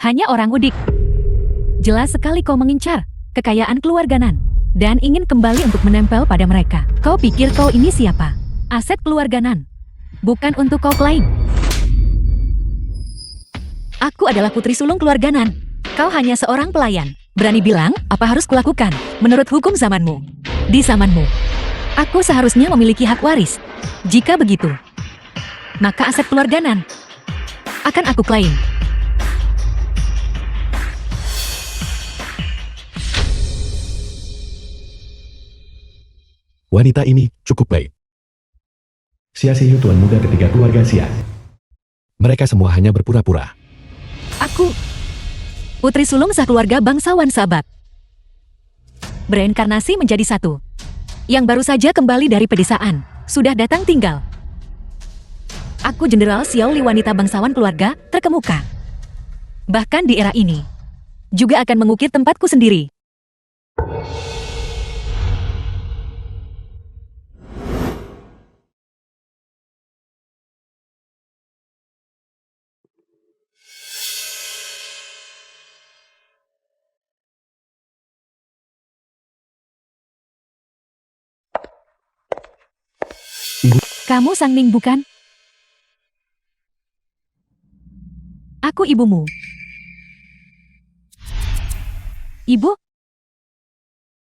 Hanya orang udik. Jelas sekali kau mengincar kekayaan keluarga Nan dan ingin kembali untuk menempel pada mereka. Kau pikir kau ini siapa? Aset keluarga Nan, bukan untuk kau klaim. Aku adalah putri sulung keluarga Nan. Kau hanya seorang pelayan. Berani bilang apa harus kulakukan menurut hukum zamanmu. Di zamanmu, aku seharusnya memiliki hak waris. Jika begitu, maka aset keluarga Nan akan aku klaim. Wanita ini cukup baik. Xia Xiyu tuan muda ketiga keluarga Xia. Mereka semua hanya berpura-pura. Aku putri sulung sekeluarga bangsawan Sabat, bereinkarnasi menjadi satu, yang baru saja kembali dari pedesaan, sudah datang tinggal. Aku Jenderal Xiao Li, wanita bangsawan keluarga terkemuka. Bahkan di era ini, juga akan mengukir tempatku sendiri. Kamu Sang Ning bukan? Aku ibumu. Ibu?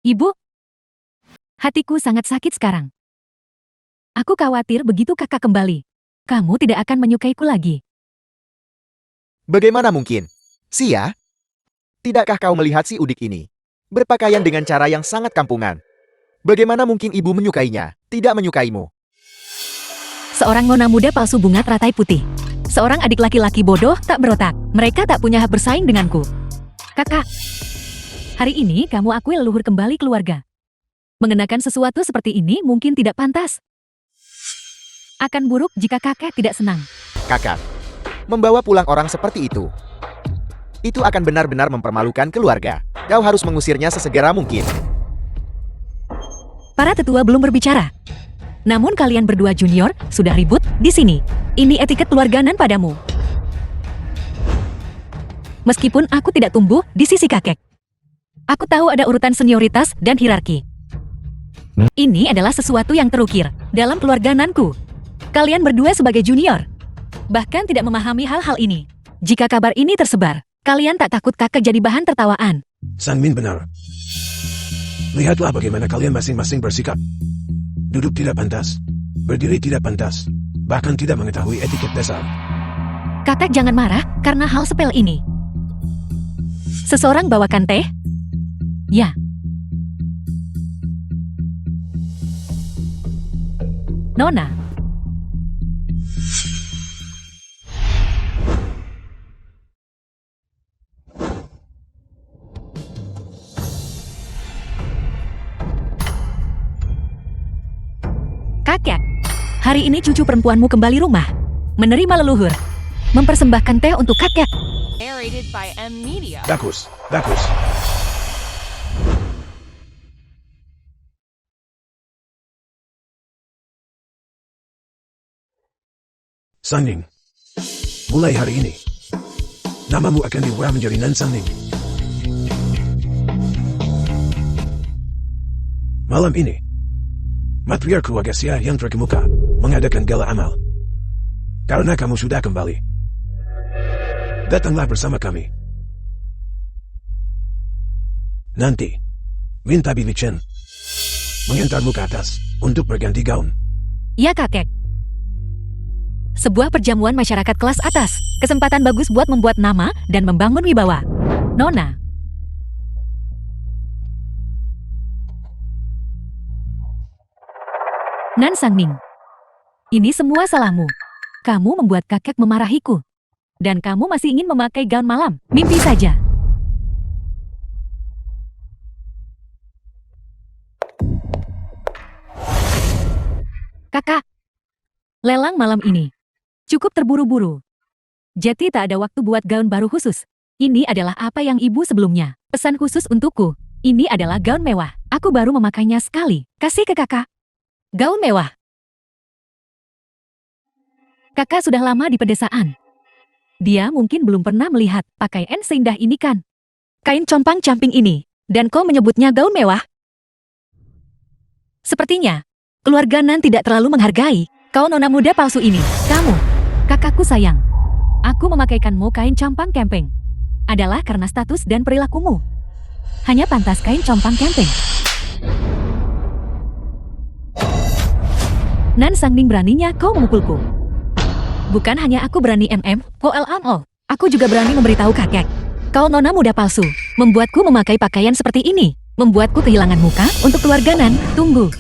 Ibu? Hatiku sangat sakit sekarang. Aku khawatir begitu kakak kembali, kamu tidak akan menyukaiku lagi. Bagaimana mungkin? Xia? Tidakkah kau melihat si udik ini? Berpakaian dengan cara yang sangat kampungan. Bagaimana mungkin ibu menyukainya, tidak menyukaimu? Seorang nona muda palsu bunga teratai putih. Seorang adik laki-laki bodoh tak berotak. Mereka tak punya hak bersaing denganku. Kakak, hari ini kamu akui leluhur kembali keluarga. Mengenakan sesuatu seperti ini mungkin tidak pantas. Akan buruk jika kakek tidak senang. Kakak, membawa pulang orang seperti itu akan benar-benar mempermalukan keluarga. Kau harus mengusirnya sesegera mungkin. Para tetua belum berbicara. Namun kalian berdua junior sudah ribut di sini. Ini etiket keluarga Nan padamu. Meskipun aku tidak tumbuh di sisi kakek, aku tahu ada urutan senioritas dan hierarki. Ini adalah sesuatu yang terukir dalam keluarga Nanku. Kalian berdua sebagai junior bahkan tidak memahami hal-hal ini. Jika kabar ini tersebar, kalian tak takut kakek jadi bahan tertawaan? Sang Min benar. Lihatlah bagaimana kalian masing-masing bersikap. Duduk tidak pantas, berdiri tidak pantas, bahkan tidak mengetahui etiket dasar. Kakek jangan marah karena hal sepele ini. Seseorang bawakan teh? Ya. Nona. Kakek, hari ini cucu perempuanmu kembali rumah, menerima leluhur, mempersembahkan teh untuk kakek. Narrated by M Media. Bagus, bagus. Sang Ning, mulai hari ini, namamu akan diubah menjadi Nan Sang Ning. Malam ini, matriark keluarga Xia yang terkemuka mengadakan gala amal. Karena kamu sudah kembali, datanglah bersama kami. Nanti, minta Bibi Chen mengantarmu ke atas untuk berganti gaun. Ya kakek. Sebuah perjamuan masyarakat kelas atas, kesempatan bagus buat membuat nama dan membangun wibawa. Nona. Nan Sang Ning, ini semua salahmu. Kamu membuat kakek memarahiku. Dan kamu masih ingin memakai gaun malam. Mimpi saja. Kakak, lelang malam ini cukup terburu-buru. Jadi tak ada waktu buat gaun baru khusus. Ini adalah apa yang ibu sebelumnya pesan khusus untukku. Ini adalah gaun mewah. Aku baru memakainya sekali. Kasih ke kakak. Gaun mewah. Kakak sudah lama di pedesaan. Dia mungkin belum pernah melihat pakaian seindah ini kan? Kain compang-camping ini, dan kau menyebutnya gaun mewah? Sepertinya, keluarga Nan tidak terlalu menghargai kau nona muda palsu ini. Kamu, kakakku sayang. Aku memakaikanmu kain compang-camping adalah karena status dan perilakumu. Hanya pantas kain compang-camping. Nan Sangning beraninya kau memukulku. Bukan hanya aku berani Koel. Aku juga berani memberitahu kakek. Kau nona muda palsu, membuatku memakai pakaian seperti ini. Membuatku kehilangan muka untuk keluarga Nan. Tunggu.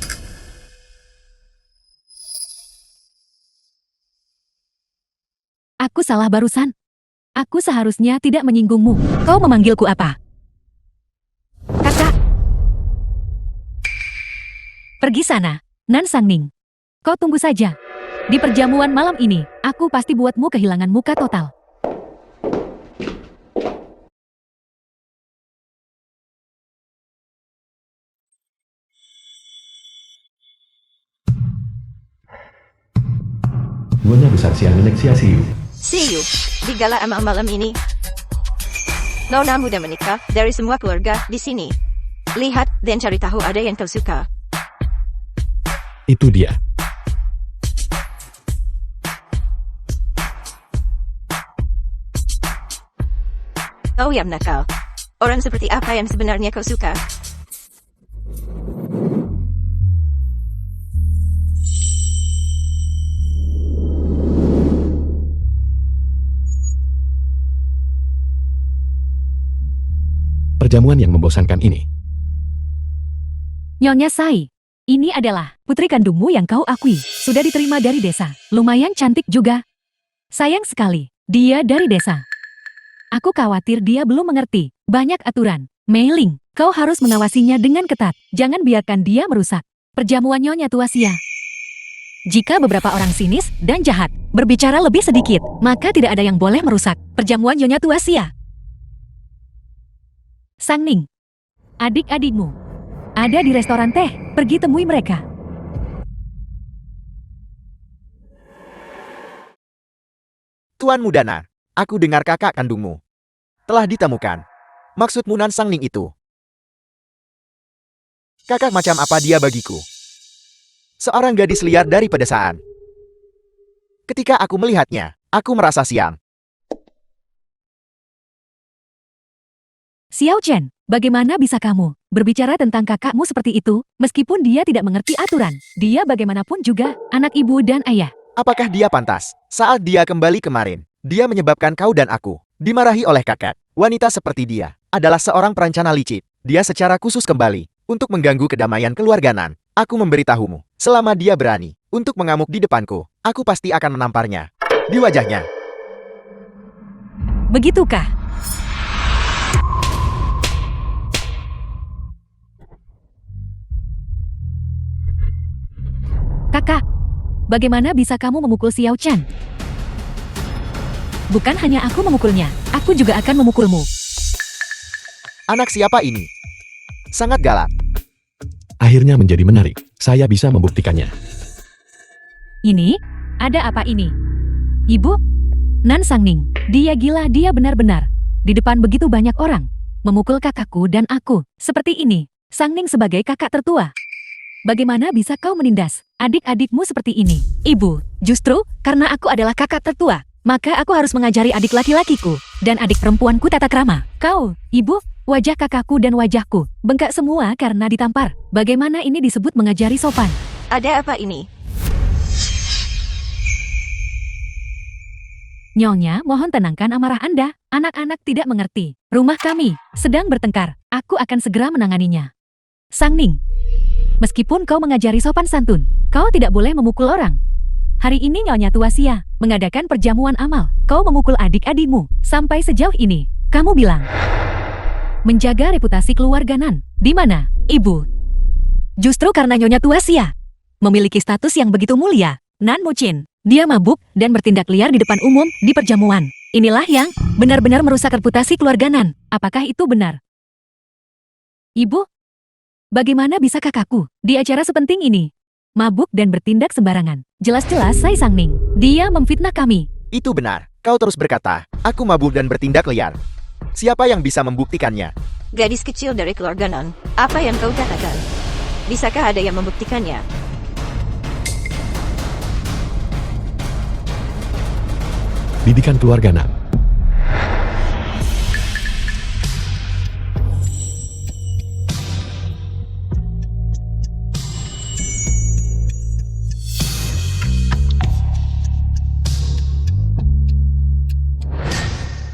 Aku salah barusan. Aku seharusnya tidak menyinggungmu. Kau memanggilku apa? Kakak. Pergi sana, Nan Sangning. Kau tunggu saja. Di perjamuan malam ini, aku pasti buatmu kehilangan muka total. Nyonya besar siang milik Xia Xiu. See you di gala amal malam ini. Nona muda menikah dari semua keluarga di sini. Lihat dan cari tahu ada yang kau suka. Itu dia. Kau yang nakal. Orang seperti apa yang sebenarnya kau suka? Perjamuan yang membosankan ini. Nyonya Sai, ini adalah putri kandungmu yang kau akui. Sudah diterima dari desa. Lumayan cantik juga. Sayang sekali, dia dari desa. Aku khawatir dia belum mengerti banyak aturan. Mei Ling, kau harus mengawasinya dengan ketat. Jangan biarkan dia merusak perjamuan Nyonya Tua Xia. Jika beberapa orang sinis dan jahat berbicara lebih sedikit, maka tidak ada yang boleh merusak perjamuan Nyonya Tua Xia. Sangning, adik-adikmu ada di restoran teh. Pergi temui mereka. Tuan Muda Nan, aku dengar kakak kandungmu telah ditemukan. Maksudmu Nan Sangning itu? Kakak macam apa dia bagiku? Seorang gadis liar dari pedesaan. Ketika aku melihatnya, aku merasa siang. Xiao Chen, bagaimana bisa kamu berbicara tentang kakakmu seperti itu, meskipun dia tidak mengerti aturan? Dia bagaimanapun juga anak ibu dan ayah. Apakah dia pantas? Saat dia kembali kemarin, dia menyebabkan kau dan aku dimarahi oleh kakak. Wanita seperti dia adalah seorang perencana licik. Dia secara khusus kembali untuk mengganggu kedamaian keluarga Nan. Aku memberitahumu, selama dia berani untuk mengamuk di depanku, aku pasti akan menamparnya di wajahnya. Begitukah? Kakak, bagaimana bisa kamu memukul Xiao Chen? Bukan hanya aku memukulnya, aku juga akan memukulmu. Anak siapa ini? Sangat galak. Akhirnya menjadi menarik. Saya bisa membuktikannya. Ini? Ada apa ini? Ibu? Nan Sangning, dia gila, dia benar-benar. Di depan begitu banyak orang. Memukul kakakku dan aku. Seperti ini, Sangning sebagai kakak tertua. Bagaimana bisa kau menindas adik-adikmu seperti ini? Ibu, justru karena aku adalah kakak tertua, maka aku harus mengajari adik laki-lakiku dan adik perempuanku tata krama. Kau, ibu, wajah kakakku dan wajahku bengkak semua karena ditampar. Bagaimana ini disebut mengajari sopan? Ada apa ini? Nyonya, mohon tenangkan amarah Anda. Anak-anak tidak mengerti. Rumah kami sedang bertengkar. Aku akan segera menanganinya. Sangning, meskipun kau mengajari sopan santun, kau tidak boleh memukul orang. Hari ini Nyonya Tua Xia mengadakan perjamuan amal. Kau memukul adik-adikmu. Sampai sejauh ini, kamu bilang menjaga reputasi keluarga Nan. Di mana, Ibu? Justru karena Nyonya Tua Xia memiliki status yang begitu mulia, Nan Mucin, dia mabuk dan bertindak liar di depan umum di perjamuan. Inilah yang benar-benar merusak reputasi keluarga Nan. Apakah itu benar? Ibu? Bagaimana bisa kakakku di acara sepenting ini mabuk dan bertindak sembarangan? Jelas-jelas Sai Sangning, dia memfitnah kami. Itu benar. Kau terus berkata, aku mabuk dan bertindak liar. Siapa yang bisa membuktikannya? Gadis kecil dari keluarga Non. Apa yang kau katakan? Bisakah ada yang membuktikannya? Didikan keluarga Nan.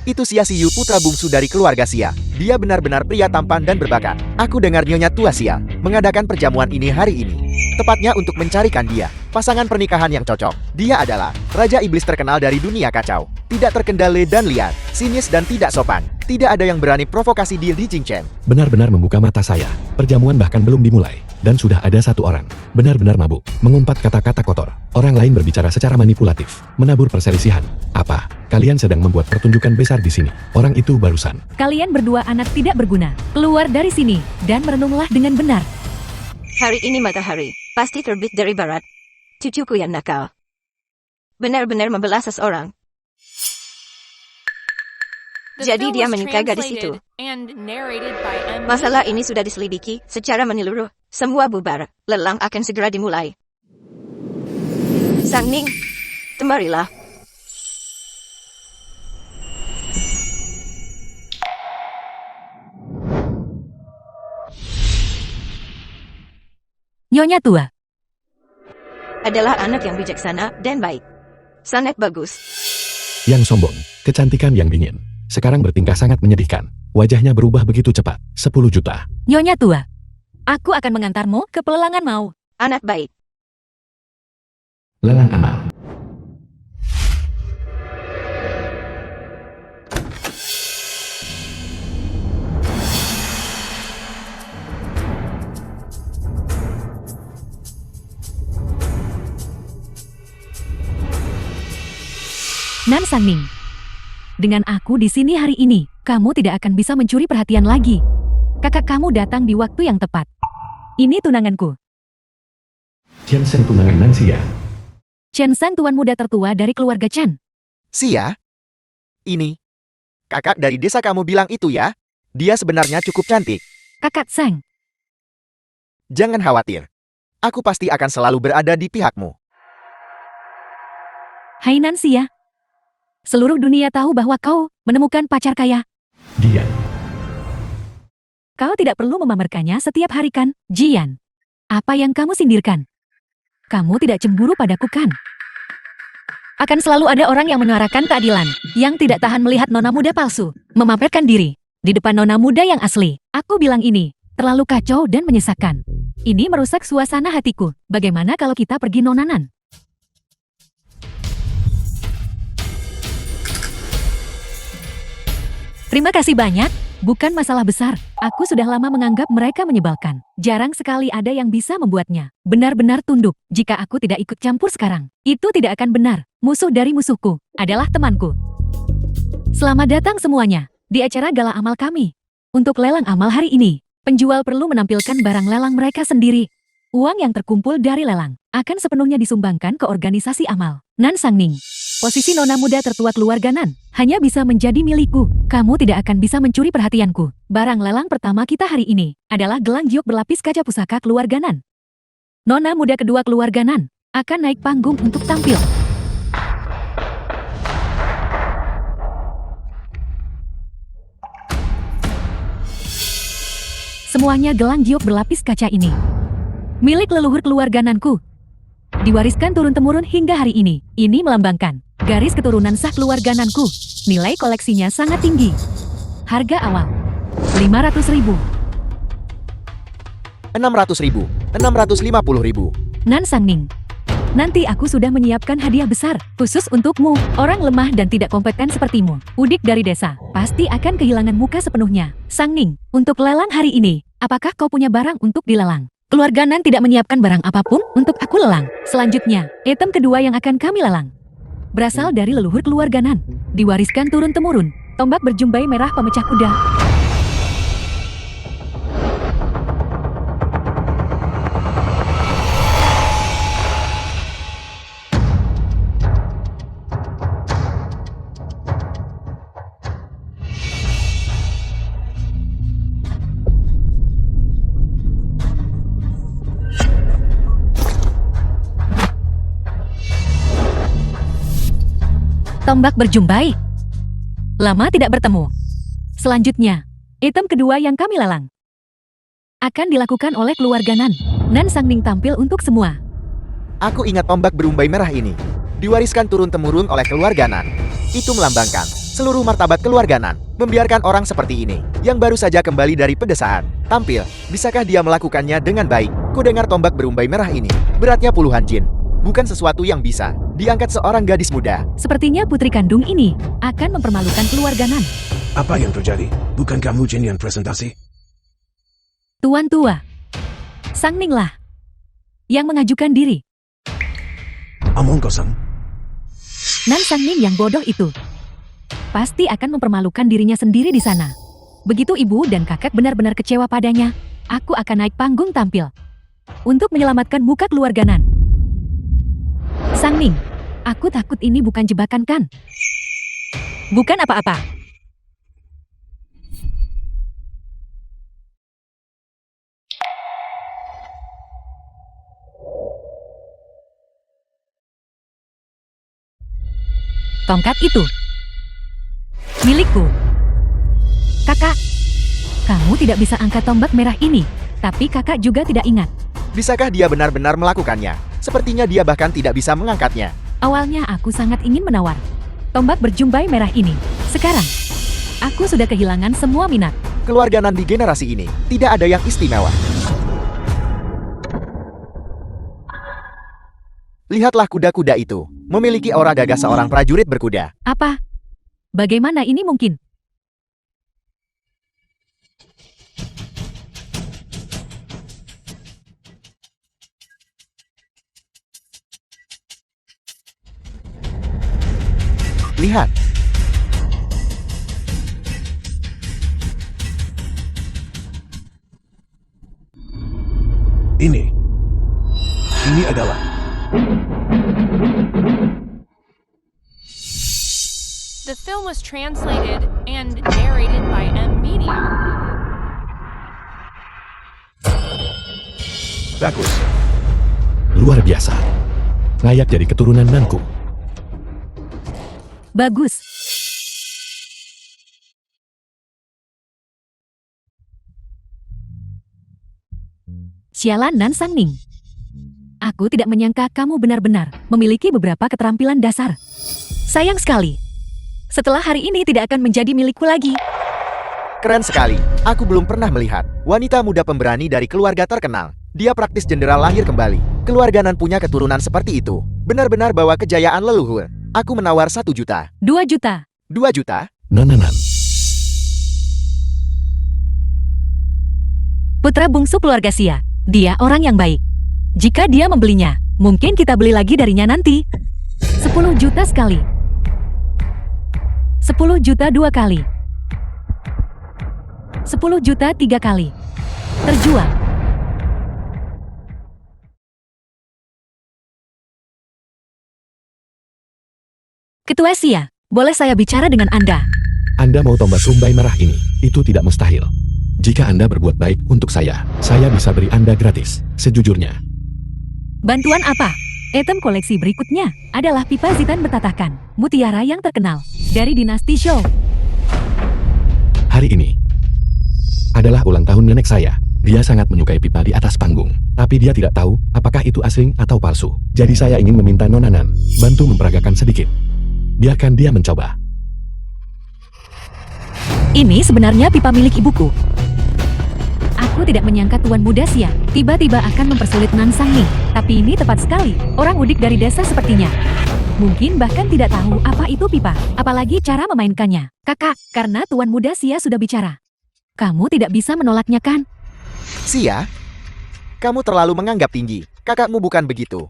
Itu Xia Xiyu, putra bungsu dari keluarga Xia. Dia benar-benar pria tampan dan berbakat. Aku dengar Nyonya Tua Xia mengadakan perjamuan ini hari ini. Tepatnya untuk mencarikan dia, pasangan pernikahan yang cocok. Dia adalah Raja Iblis terkenal dari dunia kacau. Tidak terkendali dan liar, sinis dan tidak sopan. Tidak ada yang berani provokasi dia di Jingchen. Benar-benar membuka mata saya. Perjamuan bahkan belum dimulai. Dan sudah ada satu orang, benar-benar mabuk, mengumpat kata-kata kotor. Orang lain berbicara secara manipulatif, menabur perselisihan. Apa? Kalian sedang membuat pertunjukan besar di sini. Orang itu barusan. Kalian berdua anak tidak berguna. Keluar dari sini, dan merenunglah dengan benar. Hari ini matahari pasti terbit dari barat. Cucuku yang nakal. Benar-benar membelah seseorang. The Jadi film dia was menyukai gadis itu. translated and narrated by M. Masalah Media. ini sudah diselidiki secara menyeluruh. Semua bubar. Lelang akan segera dimulai. Sang Ning, kemarilah. Nyonya Tua, Adalah anak yang bijaksana dan baik. Sangat bagus. Yang sombong, kecantikan yang dingin. Sekarang bertingkah sangat menyedihkan. Wajahnya berubah begitu cepat. 10 juta. Nyonya Tua. Aku akan mengantarmu ke pelelangan mau. Anak baik. Lelang amal. Nan Sangning. Dengan aku di sini hari ini, kamu tidak akan bisa mencuri perhatian lagi. Kakak kamu datang di waktu yang tepat. Ini tunanganku. Chen Seng tunangan Nan Xia. Chen Sang tuan muda tertua dari keluarga Chen. Xia? Ini. Kakak dari desa kamu bilang itu ya? Dia sebenarnya cukup cantik. Kakak Sang. Jangan khawatir. Aku pasti akan selalu berada di pihakmu. Hai Nan Xia. Seluruh dunia tahu bahwa kau menemukan pacar kaya. Dia. Kau tidak perlu memamerkannya setiap hari kan, Jian? Apa yang kamu sindirkan? Kamu tidak cemburu padaku kan? Akan selalu ada orang yang menyuarakan keadilan, yang tidak tahan melihat nona muda palsu, memamerkan diri, di depan nona muda yang asli. Aku bilang ini, terlalu kacau dan menyesakkan. Ini merusak suasana hatiku. Bagaimana kalau kita pergi nonanan? Terima kasih banyak, bukan masalah besar. Aku sudah lama menganggap mereka menyebalkan. Jarang sekali ada yang bisa membuatnya benar-benar tunduk. Jika aku tidak ikut campur sekarang, itu tidak akan benar. Musuh dari musuhku adalah temanku. Selamat datang semuanya di acara gala amal kami. Untuk lelang amal hari ini, penjual perlu menampilkan barang lelang mereka sendiri. Uang yang terkumpul dari lelang akan sepenuhnya disumbangkan ke organisasi amal. Nan Sangning. Posisi nona muda tertua keluarga Nan hanya bisa menjadi milikku. Kamu tidak akan bisa mencuri perhatianku. Barang lelang pertama kita hari ini adalah gelang giok berlapis kaca pusaka keluarga Nan. Nona muda kedua keluarga Nan akan naik panggung untuk tampil. Semuanya gelang giok berlapis kaca ini milik leluhur keluarga Nanku. Diwariskan turun-temurun hingga hari ini. Ini melambangkan garis keturunan sah keluarga Nanku. Nilai koleksinya sangat tinggi. Harga awal 500.000. 600.000, 650.000. Nan Sangning. Nanti aku sudah menyiapkan hadiah besar khusus untukmu. Orang lemah dan tidak kompeten sepertimu, udik dari desa, pasti akan kehilangan muka sepenuhnya. Sangning, untuk lelang hari ini, apakah kau punya barang untuk dilelang? Keluarga Nan tidak menyiapkan barang apapun untuk aku lelang. Selanjutnya, item kedua yang akan kami lelang berasal dari leluhur keluarga Nan. Diwariskan turun-temurun, tombak berjumbai merah pemecah kuda. Tombak berjumbai. Lama tidak bertemu. Selanjutnya, item kedua yang kami lelang akan dilakukan oleh keluarga Nan. Nan Sangning tampil untuk semua. Aku ingat tombak berumbai merah ini. Diwariskan turun-temurun oleh keluarga Nan. Itu melambangkan seluruh martabat keluarga Nan. Membiarkan orang seperti ini, yang baru saja kembali dari pedesaan, tampil. Bisakah dia melakukannya dengan baik? Ku dengar tombak berumbai merah ini beratnya puluhan jin. Bukan sesuatu yang bisa diangkat seorang gadis muda. Sepertinya putri kandung ini akan mempermalukan keluarga Nan. Apa yang terjadi? Bukan kamu Jin yang presentasi? Tuan tua, Sangning lah yang mengajukan diri. Omong kosong. Nan Sangning yang bodoh itu pasti akan mempermalukan dirinya sendiri di sana. Begitu ibu dan kakak benar-benar kecewa padanya, aku akan naik panggung tampil untuk menyelamatkan muka keluarga Nan. Sangning, aku takut ini bukan jebakan kan? Bukan apa-apa. Tongkat itu milikku. Kakak, kamu tidak bisa angkat tombak merah ini, tapi kakak juga tidak ingat. Bisakah dia benar-benar melakukannya? Sepertinya dia bahkan tidak bisa mengangkatnya. Awalnya aku sangat ingin menawar tombak berjumbai merah ini. Sekarang, aku sudah kehilangan semua minat. Keluarga Nan di generasi ini tidak ada yang istimewa. Lihatlah kuda-kuda itu, memiliki aura gagah seorang prajurit berkuda. Apa? Bagaimana ini mungkin? Lihat. Ini adalah The film was translated and narrated by M. Media. bagus. Luar biasa. Layak jadi keturunan Nanku. Bagus. Sialan Nan Sangning. Aku tidak menyangka kamu benar-benar memiliki beberapa keterampilan dasar. Sayang sekali. Setelah hari ini tidak akan menjadi milikku lagi. Keren sekali. Aku belum pernah melihat wanita muda pemberani dari keluarga terkenal. Dia praktis jenderal lahir kembali. Keluarga Nan punya keturunan seperti itu. Benar-benar bawa kejayaan leluhur. Aku menawar 1 juta. 2 juta. 2 juta? Nananan. Putra bungsu keluarga Xia. Dia orang yang baik. Jika dia membelinya, mungkin kita beli lagi darinya nanti. 10 juta sekali. 10 juta 2 kali. 10 juta 3 kali. Terjual. Ketua Xia, boleh saya bicara dengan Anda? Anda mau tombak rumbai merah ini, itu tidak mustahil. Jika Anda berbuat baik untuk saya bisa beri Anda gratis, sejujurnya. Bantuan apa? Item koleksi berikutnya adalah pipa Zitan bertatahkan, mutiara yang terkenal, dari dinasti Shou. Hari ini adalah ulang tahun nenek saya. Dia sangat menyukai pipa di atas panggung, tapi dia tidak tahu apakah itu asing atau palsu. Jadi saya ingin meminta Nona Nan bantu memperagakan sedikit. Biarkan dia mencoba. Ini sebenarnya pipa milik ibuku. Aku tidak menyangka Tuan Muda Xia tiba-tiba akan mempersulit Nan Sangning. Tapi ini tepat sekali, orang udik dari desa sepertinya. Mungkin bahkan tidak tahu apa itu pipa, apalagi cara memainkannya. Kakak, karena Tuan Muda Xia sudah bicara. Kamu tidak bisa menolaknya kan? Xia? Kamu terlalu menganggap tinggi. Kakakmu bukan begitu.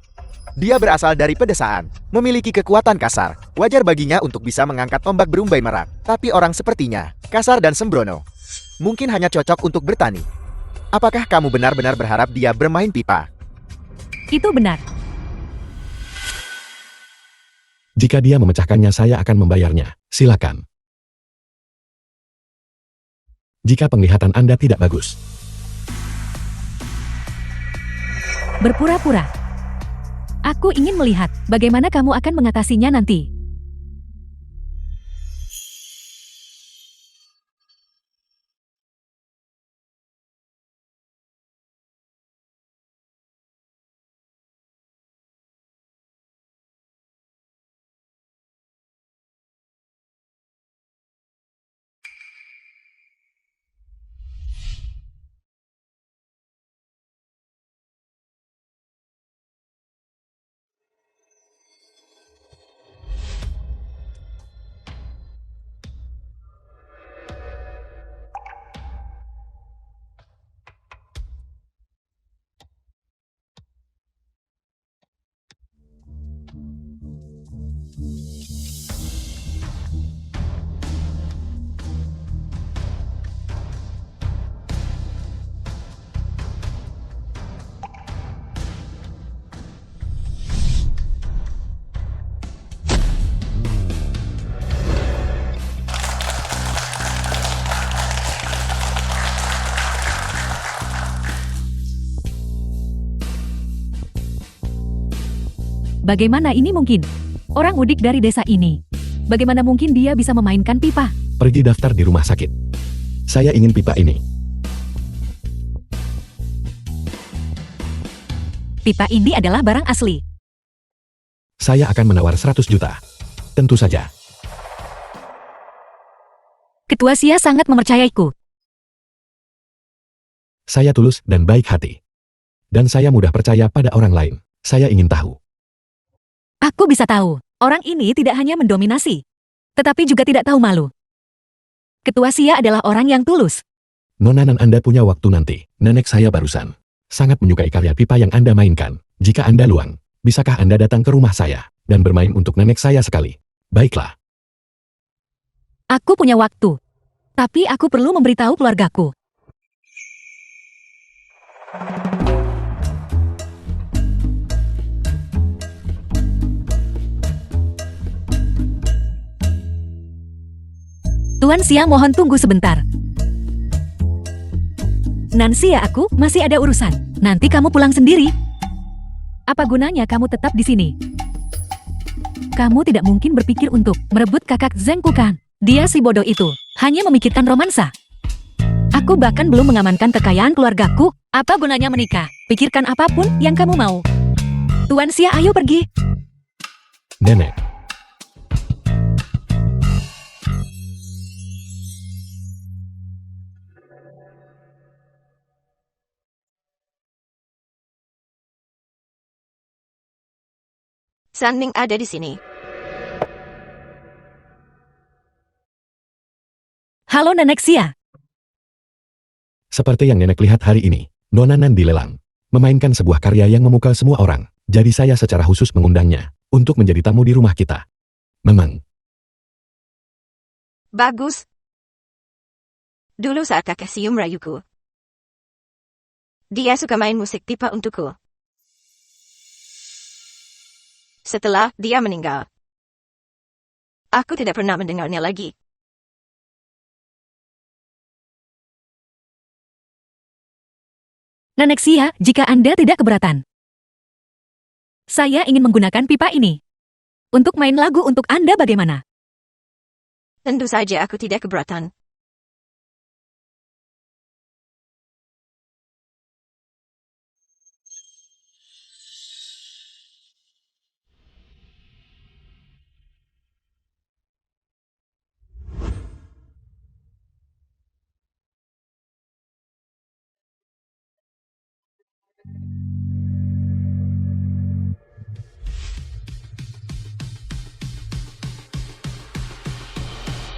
Dia berasal dari pedesaan, memiliki kekuatan kasar. Wajar baginya untuk bisa mengangkat tombak berumbai merak. Tapi orang sepertinya, kasar dan sembrono. Mungkin hanya cocok untuk bertani. Apakah kamu benar-benar berharap dia bermain pipa? Itu benar. Jika dia memecahkannya saya akan membayarnya. Silakan. Jika penglihatan Anda tidak bagus. Berpura-pura. Aku ingin melihat bagaimana kamu akan mengatasinya nanti. Bagaimana ini mungkin? Orang udik dari desa ini. Bagaimana mungkin dia bisa memainkan pipa? Pergi daftar di rumah sakit. Saya ingin pipa ini. Pipa ini adalah barang asli. Saya akan menawar 100 juta. Tentu saja. Ketua Sia sangat mempercayaiku. Saya tulus dan baik hati. Dan saya mudah percaya pada orang lain. Saya ingin tahu. Aku bisa tahu, orang ini tidak hanya mendominasi, tetapi juga tidak tahu malu. Ketua Sia adalah orang yang tulus. Nona Nan Anda punya waktu nanti. Nenek saya barusan sangat menyukai karya pipa yang Anda mainkan. Jika Anda luang, bisakah Anda datang ke rumah saya dan bermain untuk nenek saya sekali? Baiklah. Aku punya waktu, tapi aku perlu memberitahu keluargaku. Tuan Sia mohon tunggu sebentar. Nancy ya aku masih ada urusan. Nanti kamu pulang sendiri. Apa gunanya kamu tetap di sini? Kamu tidak mungkin berpikir untuk merebut kakak Zengku kan? Dia si bodoh itu, hanya memikirkan romansa. Aku bahkan belum mengamankan kekayaan keluargaku. Apa gunanya menikah? Pikirkan apapun yang kamu mau. Tuan Sia ayo pergi. Nenek. San Ning ada di sini. Halo Nenek Sia. Seperti yang nenek lihat hari ini, Nona Nan dilelang. Memainkan sebuah karya yang memukau semua orang. Jadi saya secara khusus mengundangnya untuk menjadi tamu di rumah kita. Memang. Bagus. Dulu saat kakak sium rayuku, dia suka main musik pipa untukku. Setelah dia meninggal, aku tidak pernah mendengarnya lagi. Nenek Sia, jika Anda tidak keberatan, saya ingin menggunakan pipa ini untuk main lagu untuk Anda bagaimana? Tentu saja aku tidak keberatan.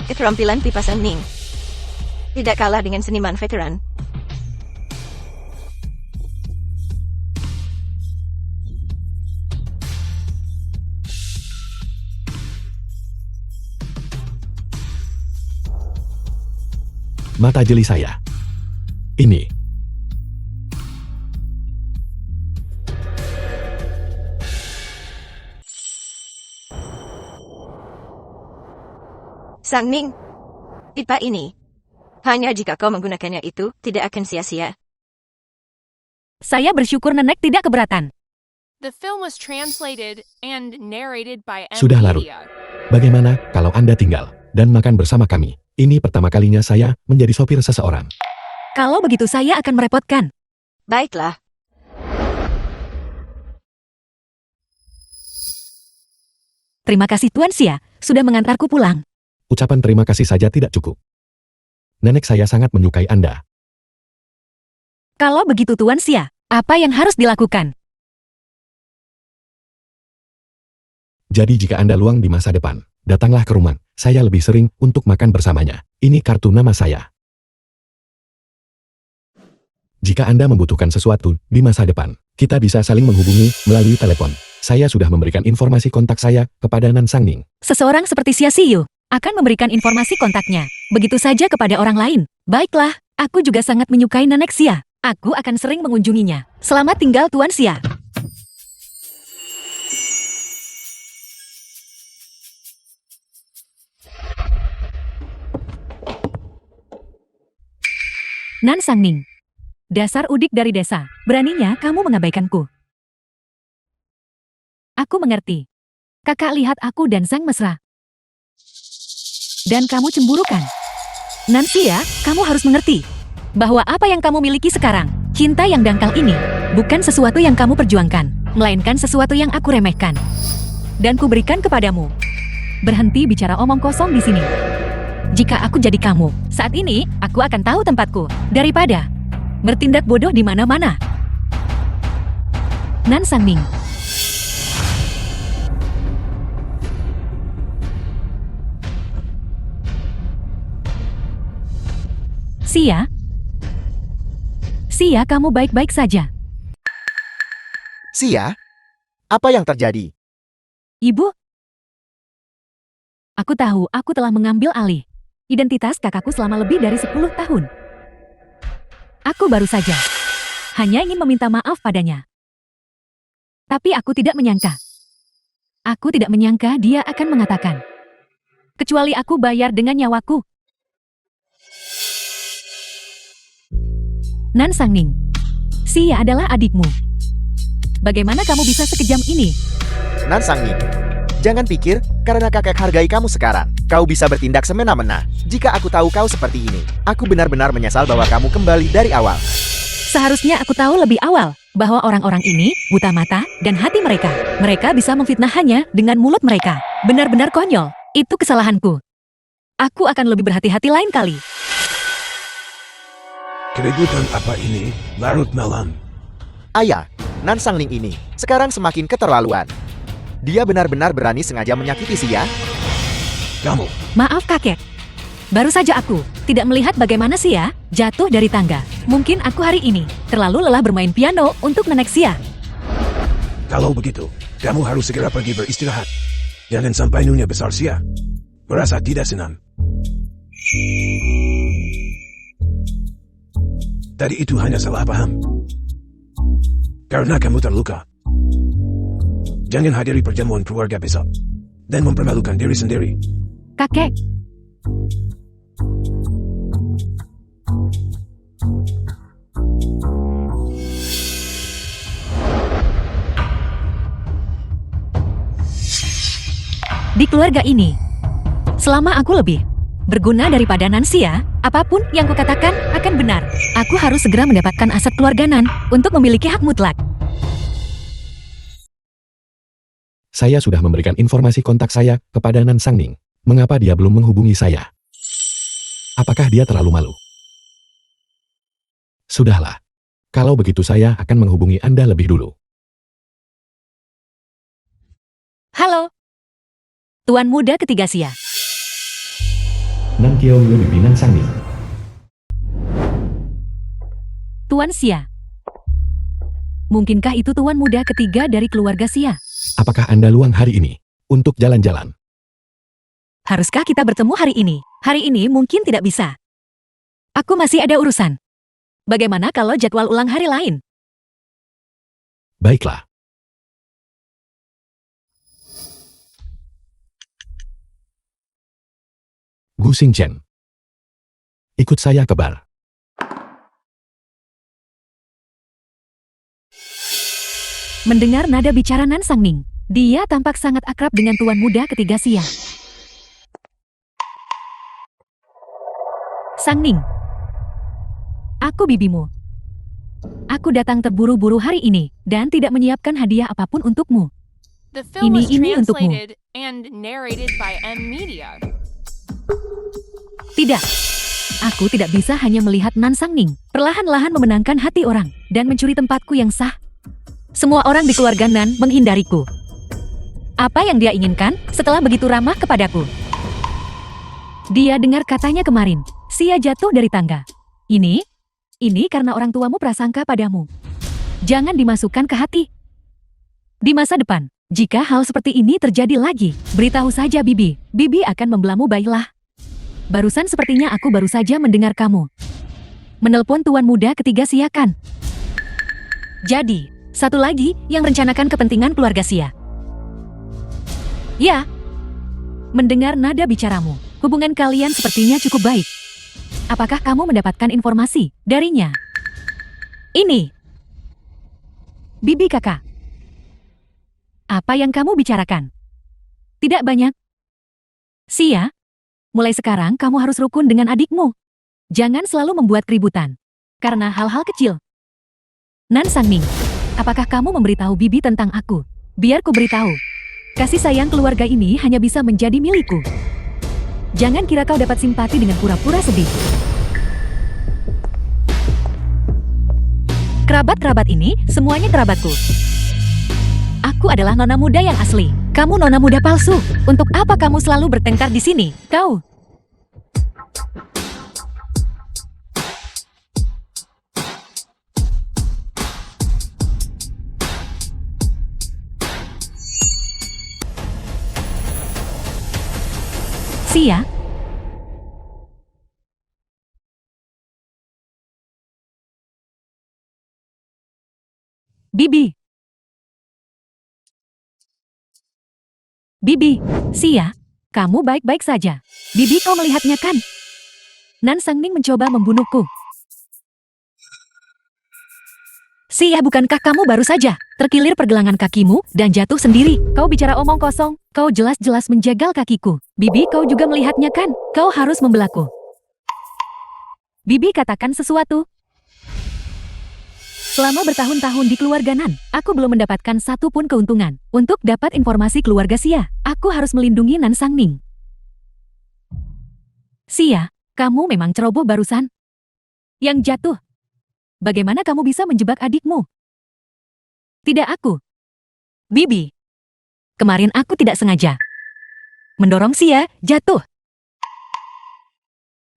Keterampilan pipa San Ning tidak kalah dengan seniman veteran. Mata jeli saya. Ini. San Ning, pipa ini, hanya jika kau menggunakannya itu, tidak akan sia-sia. Saya bersyukur Nenek tidak keberatan. The film was translated and narrated by M. Sudah larut. Media. Bagaimana kalau Anda tinggal dan makan bersama kami? Ini pertama kalinya saya menjadi sopir seseorang. Kalau begitu saya akan merepotkan. Baiklah. Terima kasih Tuan Sia, sudah mengantarku pulang. Ucapan terima kasih saja tidak cukup. Nenek saya sangat menyukai Anda. Kalau begitu Tuan Sia, apa yang harus dilakukan? Jadi jika Anda luang di masa depan, datanglah ke rumah. Saya lebih sering untuk makan bersamanya. Ini kartu nama saya. Jika Anda membutuhkan sesuatu di masa depan, kita bisa saling menghubungi melalui telepon. Saya sudah memberikan informasi kontak saya kepada Nan Sang Ning. Seseorang seperti Sia Siyu akan memberikan informasi kontaknya. Begitu saja kepada orang lain. Baiklah, aku juga sangat menyukai Nenek Sia. Aku akan sering mengunjunginya. Selamat tinggal Tuan Sia. Nan Sang Ning. Dasar udik dari desa. Beraninya kamu mengabaikanku. Aku mengerti. Kakak lihat aku dan Zhang mesra. Dan kamu cemburu kan? Nansia, kamu harus mengerti bahwa apa yang kamu miliki sekarang, cinta yang dangkal ini, bukan sesuatu yang kamu perjuangkan, melainkan sesuatu yang aku remehkan. Dan kuberikan kepadamu. Berhenti bicara omong kosong di sini. Jika aku jadi kamu, saat ini, aku akan tahu tempatku, daripada bertindak bodoh di mana-mana. Nan Sangning. Sia, kamu baik-baik saja. Sia, apa yang terjadi? Ibu? Aku tahu aku telah mengambil alih identitas kakakku selama lebih dari 10 tahun. Aku baru saja hanya ingin meminta maaf padanya. Tapi aku tidak menyangka. Aku tidak menyangka dia akan mengatakan. Kecuali aku bayar dengan nyawaku. Nan Sangning, Sia adalah adikmu. Bagaimana kamu bisa sekejam ini? Nan Sangning, jangan pikir karena kakek hargai kamu sekarang, kau bisa bertindak semena-mena. Jika aku tahu kau seperti ini, aku benar-benar menyesal bahwa kamu kembali dari awal. Seharusnya aku tahu lebih awal bahwa orang-orang ini buta mata dan hati mereka. Mereka bisa memfitnah hanya dengan mulut mereka. Benar-benar konyol. Itu kesalahanku. Aku akan lebih berhati-hati lain kali. Keributan apa ini, larut malam? Ayah, Nan Sangling ini sekarang semakin keterlaluan. Dia benar-benar berani sengaja menyakiti Sia. Kamu, Maaf kakek. Baru saja aku tidak melihat bagaimana Sia jatuh dari tangga. Mungkin aku hari ini terlalu lelah bermain piano untuk menek Sia. kalau begitu, kamu harus segera pergi beristirahat. Jangan sampai Nyonya Besar Sia merasa tidak senang. Tadi itu hanya salah paham. Karena kamu terluka. Jangan hadiri perjamuan keluarga besok. Dan mempermalukan diri sendiri. Kakek, di keluarga ini, selama aku lebih berguna daripada Nansia, apapun yang kukatakan akan benar. Aku harus segera mendapatkan aset keluarga Nan untuk memiliki hak mutlak. Saya sudah memberikan informasi kontak saya kepada Nan Sangning. Mengapa dia belum menghubungi saya? Apakah dia terlalu malu? Sudahlah. Kalau begitu saya akan menghubungi Anda lebih dulu. Halo, Tuan Muda ketiga Sia. Nan Kiao Yu Nan Sangning. Tuan Sia. Mungkinkah itu Tuan Muda ketiga dari keluarga Sia? Apakah Anda luang hari ini untuk jalan-jalan? Haruskah kita bertemu hari ini? Hari ini mungkin tidak bisa. Aku masih ada urusan. Bagaimana kalau jadwal ulang hari lain? Baiklah. Gu Xingchen. Ikut saya ke bar. Mendengar nada bicara Nan Sangning, dia tampak sangat akrab dengan Tuan Muda ketiga Sia. Sangning, aku bibimu. Aku datang terburu-buru hari ini dan tidak menyiapkan hadiah apapun untukmu. The film was Ini untukmu. translated and narrated by M Media. Tidak. Aku tidak bisa hanya melihat Nan Sangning perlahan-lahan memenangkan hati orang dan mencuri tempatku yang sah. Semua orang di keluarga Nan menghindariku. Apa yang dia inginkan setelah begitu ramah kepadaku? Dia dengar katanya kemarin, Sia jatuh dari tangga. Ini karena orang tuamu prasangka padamu. Jangan dimasukkan ke hati. Di masa depan, jika hal seperti ini terjadi lagi, beritahu saja Bibi. Bibi akan membelamu baiklah. Barusan sepertinya aku baru saja mendengar kamu menelpon Tuan Muda ketiga Sia kan? Jadi, satu lagi yang rencanakan kepentingan keluarga Sia. Ya, mendengar nada bicaramu, hubungan kalian sepertinya cukup baik. Apakah kamu mendapatkan informasi darinya? Ini, Bibi kakak. Apa yang kamu bicarakan? Tidak banyak. Sia, mulai sekarang kamu harus rukun dengan adikmu. Jangan selalu membuat keributan. Karena hal-hal kecil. Nan Sangning, apakah kamu memberitahu Bibi tentang aku? Biar ku beritahu. Kasih sayang keluarga ini hanya bisa menjadi milikku. Jangan kira kau dapat simpati dengan pura-pura sedih. Kerabat-kerabat ini semuanya kerabatku. Aku adalah nona muda yang asli. Kamu nona muda palsu. Untuk apa kamu selalu bertengkar di sini? Kau. Sia. Bibi. Bibi, Sia, kamu baik-baik saja. Bibi, kau melihatnya kan? Nan Sangning mencoba membunuhku. Sia, bukankah kamu baru saja terkilir pergelangan kakimu dan jatuh sendiri? Kau bicara omong kosong. Kau jelas-jelas menjegal kakiku. Bibi, kau juga melihatnya kan? Kau harus membelaku. Bibi, katakan sesuatu. Selama bertahun-tahun di keluarga Nan, aku belum mendapatkan satu pun keuntungan. Untuk dapat informasi keluarga Sia, aku harus melindungi Nan Sangning. Sia, kamu memang ceroboh barusan. Yang jatuh. Bagaimana kamu bisa menjebak adikmu? Tidak aku. Bibi. Kemarin aku tidak sengaja mendorong Sia jatuh.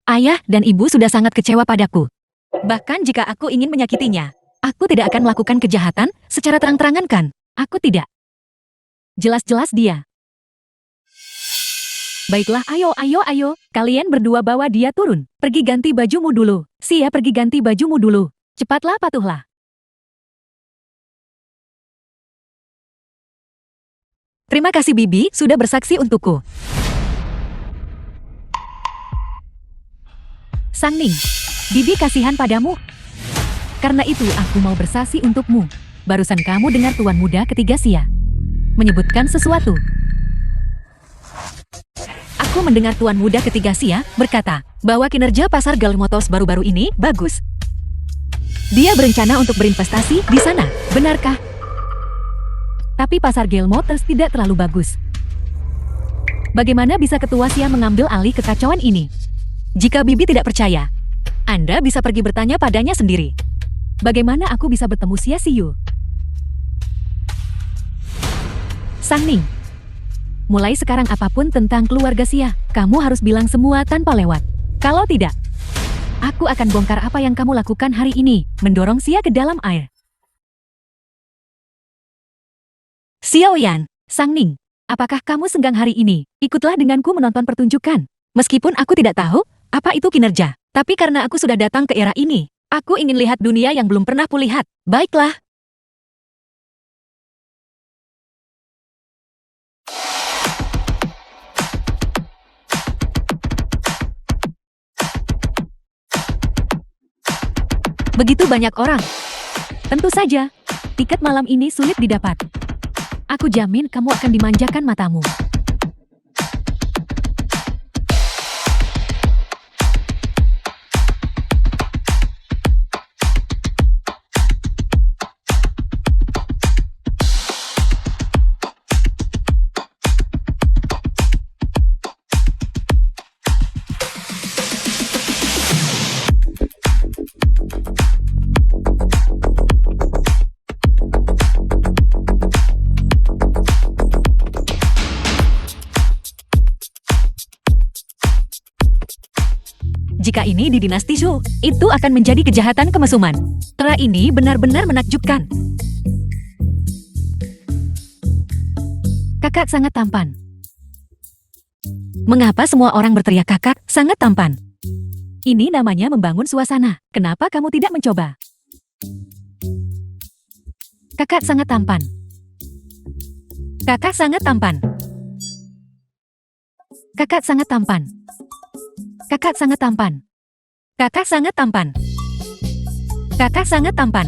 Ayah dan ibu sudah sangat kecewa padaku. Bahkan jika aku ingin menyakitinya, aku tidak akan melakukan kejahatan secara terang-terangan kan? Aku tidak. Jelas-jelas dia. Baiklah, ayo. Kalian berdua bawa dia turun. Pergi ganti bajumu dulu. Sia, pergi ganti bajumu dulu. Cepatlah, patuhlah. Terima kasih Bibi sudah bersaksi untukku. Sangning, Bibi kasihan padamu. Karena itu aku mau bersaksi untukmu. Barusan kamu dengar tuan muda ketiga Sia menyebutkan sesuatu. Aku mendengar tuan muda ketiga Sia berkata bahwa kinerja pasar Galmotos baru-baru ini bagus. Dia berencana untuk berinvestasi di sana, benarkah? Tapi pasar Galmotos tidak terlalu bagus. Bagaimana bisa ketua Sia mengambil alih kekacauan ini? Jika Bibi tidak percaya, Anda bisa pergi bertanya padanya sendiri. Bagaimana aku bisa bertemu Sia Siyu? Sangning, mulai sekarang apapun tentang keluarga Sia, kamu harus bilang semua tanpa lewat. Kalau tidak, aku akan bongkar apa yang kamu lakukan hari ini, mendorong Sia ke dalam air. Xiaoyan, Sangning, apakah kamu senggang hari ini? Ikutlah denganku menonton pertunjukan. Meskipun aku tidak tahu apa itu kinerja, tapi karena aku sudah datang ke era ini, aku ingin lihat dunia yang belum pernah kulihat. Baiklah. Begitu banyak orang. Tentu saja, tiket malam ini sulit didapat. Aku jamin kamu akan dimanjakan matamu. Jika ini di dinasti Zhou, itu akan menjadi kejahatan kemesuman. Cara ini benar-benar menakjubkan. Kakak sangat tampan. Mengapa semua orang berteriak kakak sangat tampan? Ini namanya membangun suasana. Kenapa kamu tidak mencoba? Kakak sangat tampan. Kakak sangat tampan. Kakak sangat tampan. Kakak sangat tampan. Kakak sangat tampan. Kakak sangat tampan.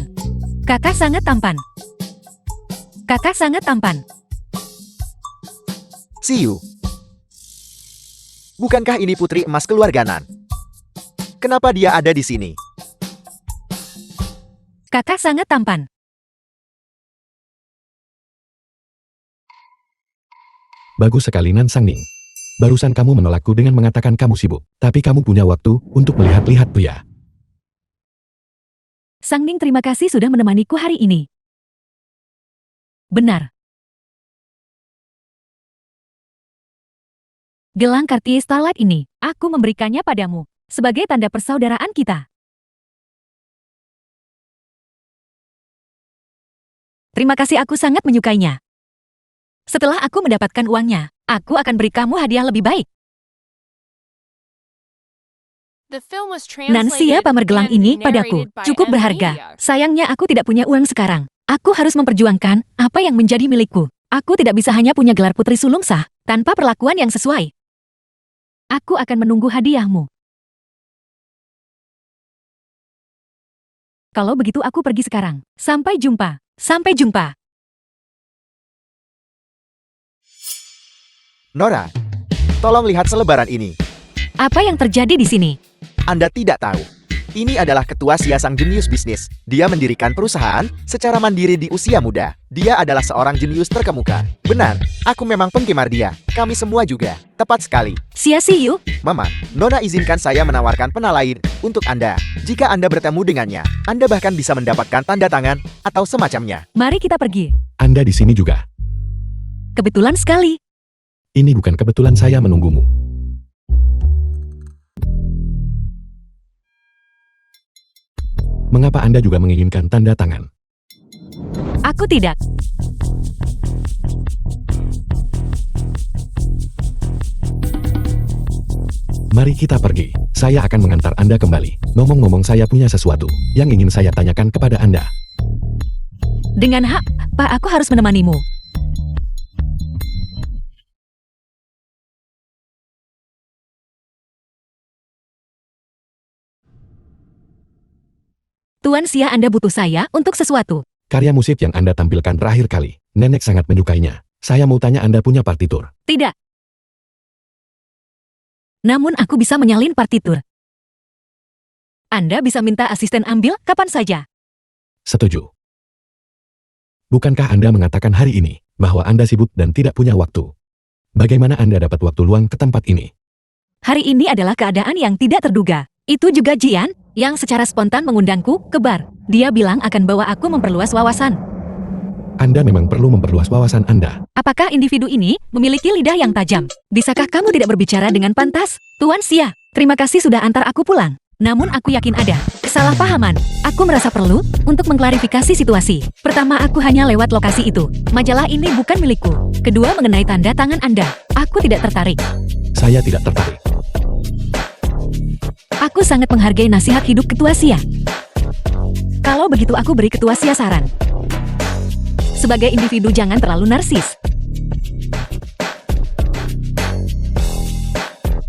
Kakak sangat tampan. Kakak sangat tampan. Siyu. Bukankah ini putri emas keluarga Nan? Kenapa dia ada di sini? Kakak sangat tampan. Bagus sekali Nan Sangning. Barusan kamu menolakku dengan mengatakan kamu sibuk. Tapi kamu punya waktu untuk melihat-lihat pria. Sangning terima kasih sudah menemaniku hari ini. Benar. Gelang Cartier Starlight ini, aku memberikannya padamu, sebagai tanda persaudaraan kita. Terima kasih, aku sangat menyukainya. Setelah aku mendapatkan uangnya, aku akan beri kamu hadiah lebih baik. The film was Nansia translated pamer gelang and ini padaku, narrated by cukup M. berharga. Media. Sayangnya aku tidak punya uang sekarang. Aku harus memperjuangkan apa yang menjadi milikku. Aku tidak bisa hanya punya gelar putri sulung sah, tanpa perlakuan yang sesuai. Aku akan menunggu hadiahmu. Kalau begitu aku pergi sekarang. Sampai jumpa. Sampai jumpa. Nora, tolong lihat selebaran ini. Apa yang terjadi di sini? Anda tidak tahu. Ini adalah ketua Sia sang jenius bisnis. Dia mendirikan perusahaan secara mandiri di usia muda. Dia adalah seorang jenius terkemuka. Benar, aku memang penggemar dia. Kami semua juga. Tepat sekali. Sia Siyu, Mama, Nona izinkan saya menawarkan pena lain untuk Anda. Jika Anda bertemu dengannya, Anda bahkan bisa mendapatkan tanda tangan atau semacamnya. mari kita pergi. Anda di sini juga. Kebetulan sekali. Ini bukan kebetulan saya menunggumu. Mengapa Anda juga menginginkan tanda tangan? Aku tidak. Mari kita pergi. Saya akan mengantar Anda kembali. Ngomong-ngomong saya punya sesuatu yang ingin saya tanyakan kepada Anda. Dengan hak, Pak, aku harus menemanimu. Tuan Sia, Anda butuh saya untuk sesuatu. Karya musik yang Anda tampilkan terakhir kali, Nenek sangat menyukainya. Saya mau tanya Anda punya partitur. Tidak. Namun aku bisa menyalin partitur. Anda bisa minta asisten ambil kapan saja. Setuju. Bukankah Anda mengatakan hari ini bahwa Anda sibuk dan tidak punya waktu? Bagaimana Anda dapat waktu luang ke tempat ini? Hari ini adalah keadaan yang tidak terduga. Itu juga Jian, yang secara spontan mengundangku ke bar. Dia bilang akan bawa aku memperluas wawasan. Anda memang perlu memperluas wawasan Anda. Apakah individu ini memiliki lidah yang tajam? Bisakah kamu tidak berbicara dengan pantas? Tuan Sia, terima kasih sudah antar aku pulang. Namun aku yakin ada kesalahpahaman. Aku merasa perlu untuk mengklarifikasi situasi. Pertama, aku hanya lewat lokasi itu. Majalah ini bukan milikku. Kedua, mengenai tanda tangan Anda. Aku tidak tertarik. Saya tidak tertarik. Aku sangat menghargai nasihat hidup Ketua Sia. Kalau begitu aku beri Ketua Sia saran. Sebagai individu jangan terlalu narsis.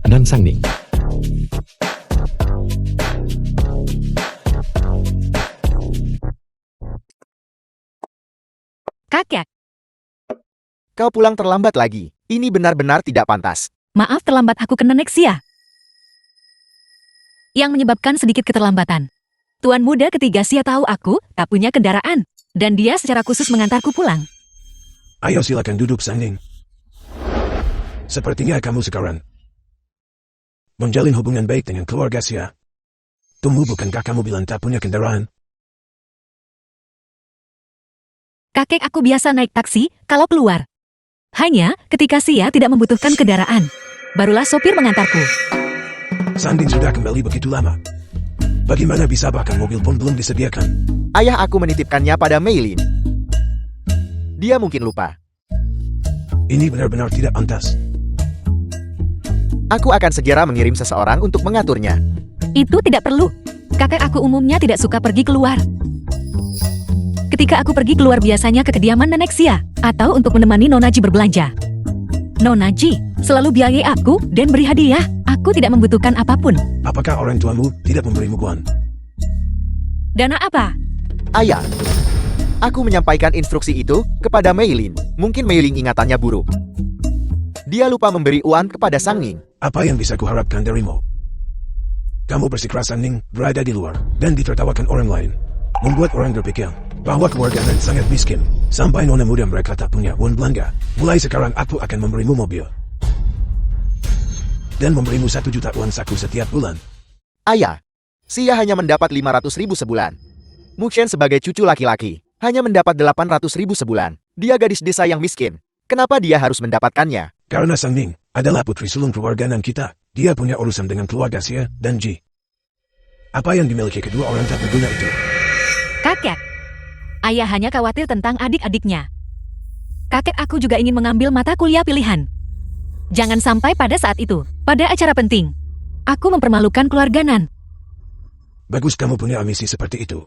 Nan Sangning. Kakek, Kau pulang terlambat lagi. Ini benar-benar tidak pantas. maaf terlambat, aku kena neksia. Yang menyebabkan sedikit keterlambatan. Tuan muda ketiga Sia tahu aku tak punya kendaraan. Dan dia secara khusus mengantarku pulang. Ayo silakan duduk Sangning. Sepertinya kamu sekarang menjalin hubungan baik dengan keluarga Sia. Tunggu, bukankah kamu bilang tak punya kendaraan? Kakek, aku biasa naik taksi kalau keluar. Hanya ketika Sia tidak membutuhkan kendaraan. Barulah sopir mengantarku. Sangning sudah kembali begitu lama. Bagaimana bisa, bahkan mobil pun belum disediakan? Ayah aku menitipkannya pada Meilin. Dia mungkin lupa. Ini benar-benar tidak pantas. Aku akan segera mengirim seseorang untuk mengaturnya. Itu tidak perlu. Kakek aku umumnya tidak suka pergi keluar. Ketika aku pergi keluar biasanya ke kediaman nenek Sia, atau untuk menemani Nonaji berbelanja. Nonaji selalu biayai aku dan beri hadiah. Aku tidak membutuhkan apapun. Apakah orang tuamu tidak memberimu uang? Dana apa? Ayah, aku menyampaikan instruksi itu kepada Meilin. Mungkin Meilin ingatannya buruk. Dia lupa memberi uang kepada Sang Ning. Apa yang bisa kuharapkan darimu? Kamu bersikeras Ning berada di luar dan ditertawakan orang lain. Membuat orang berpikir bahwa keluarga Nan sangat miskin. Sampai nona muda mereka tak punya uang belanja. Mulai sekarang aku akan memberimu mobil. Dan memberimu 1 juta uang saku setiap bulan. Ayah, Sia hanya mendapat 500.000 sebulan. Mukshen sebagai cucu laki-laki, hanya mendapat 800.000 sebulan. Dia gadis desa yang miskin. Kenapa dia harus mendapatkannya? Karena Sang Ning adalah putri sulung keluarga Nan kita. Dia punya urusan dengan keluarga Sia dan Ji. Apa yang dimiliki kedua orang tak berguna itu? Kakek, ayah hanya khawatir tentang adik-adiknya. Kakek aku juga ingin mengambil mata kuliah pilihan. Jangan sampai pada saat itu, pada acara penting, aku mempermalukan keluarga Nan. Bagus kamu punya ambisi seperti itu.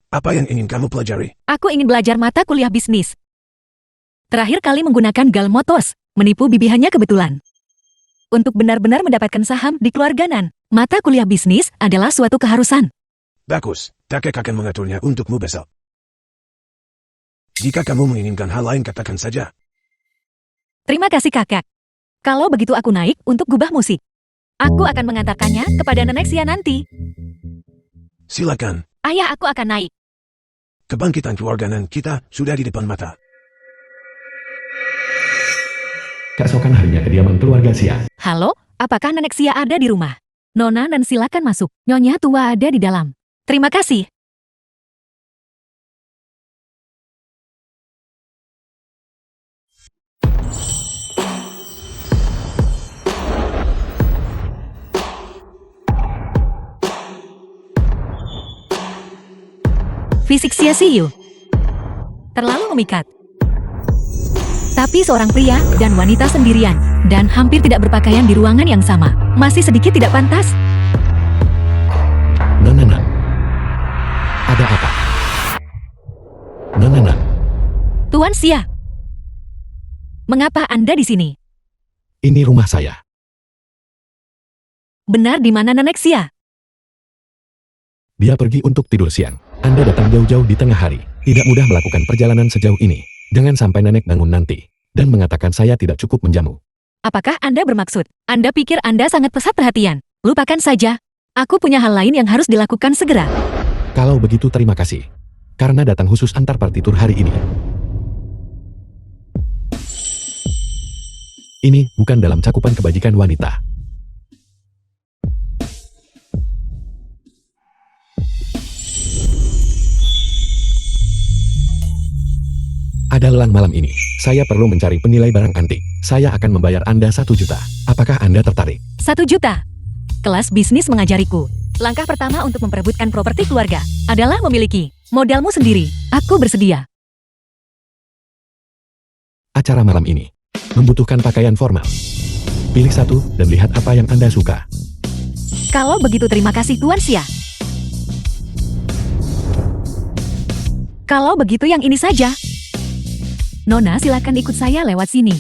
Apa yang ingin kamu pelajari? Aku ingin belajar mata kuliah bisnis. Terakhir kali menggunakan Galmotos, menipu bibi hanya kebetulan. Untuk benar-benar mendapatkan saham di keluarga Nan, mata kuliah bisnis adalah suatu keharusan. Bagus, kakek akan mengaturnya untukmu besok. Jika kamu menginginkan hal lain katakan saja. Terima kasih kakek. Kalau begitu aku naik untuk gubah musik. Aku akan mengantarkannya kepada nenek Sia nanti. Silakan. Ayah, aku akan naik. Kebangkitan keluarga Nan kita sudah di depan mata. Keesokan harinya kediaman keluarga Sia. Halo, apakah nenek Sia ada di rumah? Nona Nan silakan masuk. Nyonya tua ada di dalam. Terima kasih. Fisik Sia Siyu terlalu memikat. Tapi seorang pria dan wanita sendirian dan hampir tidak berpakaian di ruangan yang sama masih sedikit tidak pantas. Nana, ada apa? Nana, Tuan Sia, mengapa Anda di sini? ini rumah saya. Benar di mana nenek Sia? Dia pergi untuk tidur siang. Anda datang jauh-jauh di tengah hari. Tidak mudah melakukan perjalanan sejauh ini. Jangan sampai nenek bangun nanti dan mengatakan saya tidak cukup menjamu. Apakah Anda bermaksud? Anda pikir Anda sangat pesat perhatian? Lupakan saja. Aku punya hal lain yang harus dilakukan segera. Kalau begitu terima kasih. Karena datang khusus antar partitur hari ini. Ini bukan dalam cakupan kebajikan wanita. Ada lelang malam ini. Saya perlu mencari penilai barang antik. Saya akan membayar Anda 1 juta. Apakah Anda tertarik? 1 juta. Kelas bisnis mengajariku. Langkah pertama untuk memperebutkan properti keluarga adalah memiliki modalmu sendiri. Aku bersedia. Acara malam ini membutuhkan pakaian formal. Pilih satu dan lihat apa yang Anda suka. Kalau begitu terima kasih Tuan Sia. Kalau begitu yang ini saja. Nona silakan ikut saya lewat sini.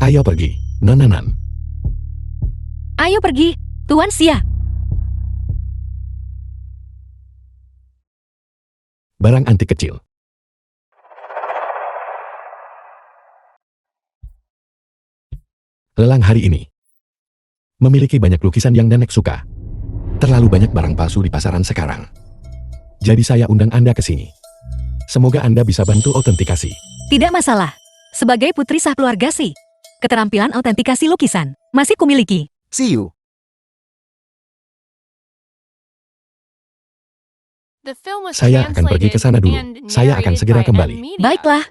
Ayo pergi, Nananan. Ayo pergi, Tuan Sia. Barang antik kecil. Lelang hari ini memiliki banyak lukisan yang nenek suka. Terlalu banyak barang palsu di pasaran sekarang. Jadi saya undang Anda ke sini. Semoga Anda bisa bantu autentikasi. Tidak masalah. Sebagai putri sah keluarga Si, keterampilan autentikasi lukisan masih kumiliki. See you. The film was Saya akan pergi ke sana dulu. translated and Saya akan narrated segera by kembali. M Media. Baiklah.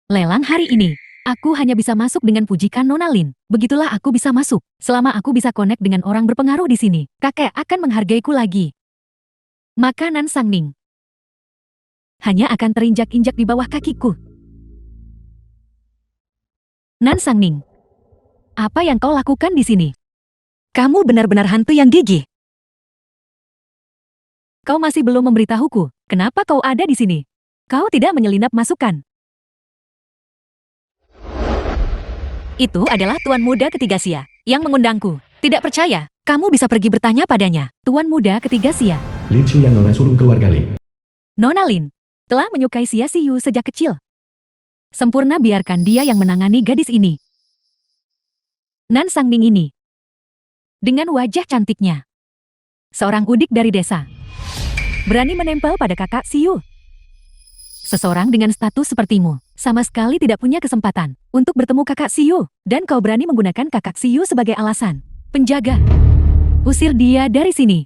Lelang hari ini, aku hanya bisa masuk dengan pujikan Nona Lin. Begitulah aku bisa masuk. Selama aku bisa connect dengan orang berpengaruh di sini, kakek akan menghargaiku lagi. Makanan Sang Ning hanya akan terinjak-injak di bawah kakiku. Nan Sang Ning, apa yang kau lakukan di sini? Kamu benar-benar hantu yang gigih. Kau masih belum memberitahuku, kenapa kau ada di sini? Kau tidak menyelinap masukan. Itu adalah Tuan Muda Ketiga Sia yang mengundangku. Tidak percaya, kamu bisa pergi bertanya padanya. Tuan Muda Ketiga Sia. Lin Shu yang Nona suruh keluar Gali. Nona Lin telah menyukai Sia Siyu sejak kecil. Sempurna biarkan dia yang menangani gadis ini. Nan Sangning ini. Dengan wajah cantiknya. Seorang udik dari desa. Berani menempel pada kakak Siyu. Seseorang dengan status sepertimu sama sekali tidak punya kesempatan untuk bertemu kakak Siyu. Dan kau berani menggunakan kakak Siyu sebagai alasan. Penjaga. Usir dia dari sini.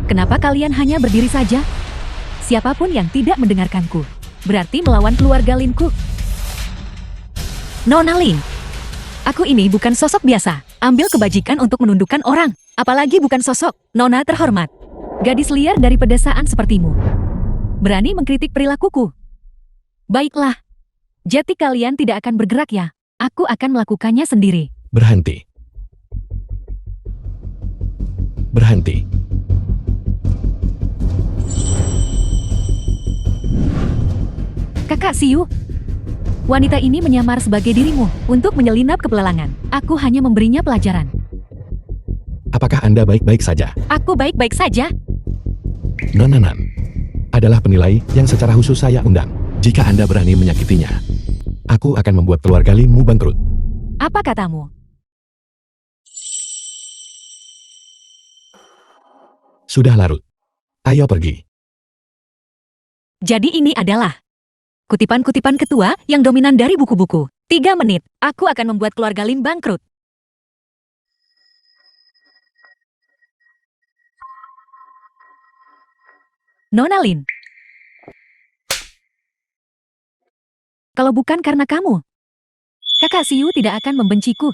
Kenapa kalian hanya berdiri saja? Siapapun yang tidak mendengarkanku, berarti melawan keluarga Linku. Nona Lin, aku ini bukan sosok biasa. Ambil kebajikan untuk menundukkan orang, apalagi bukan sosok Nona terhormat. Gadis liar dari pedesaan sepertimu. Berani mengkritik perilakuku. Baiklah, jati kalian tidak akan bergerak ya. Aku akan melakukannya sendiri. Berhenti. Berhenti. Kakak Siyu, wanita ini menyamar sebagai dirimu untuk menyelinap ke pelelangan. Aku hanya memberinya pelajaran. Apakah Anda baik-baik saja? Aku baik-baik saja. Nona Nan adalah penilai yang secara khusus saya undang. Jika Anda berani menyakitinya, aku akan membuat keluarga Linmu bangkrut. Apa katamu? Sudah larut. Ayo pergi. Jadi ini adalah kutipan-kutipan ketua yang dominan dari buku-buku. 3 menit, aku akan membuat keluarga Lin bangkrut. Nona Lin. Kalau bukan karena kamu, kakak Siyu tidak akan membenciku.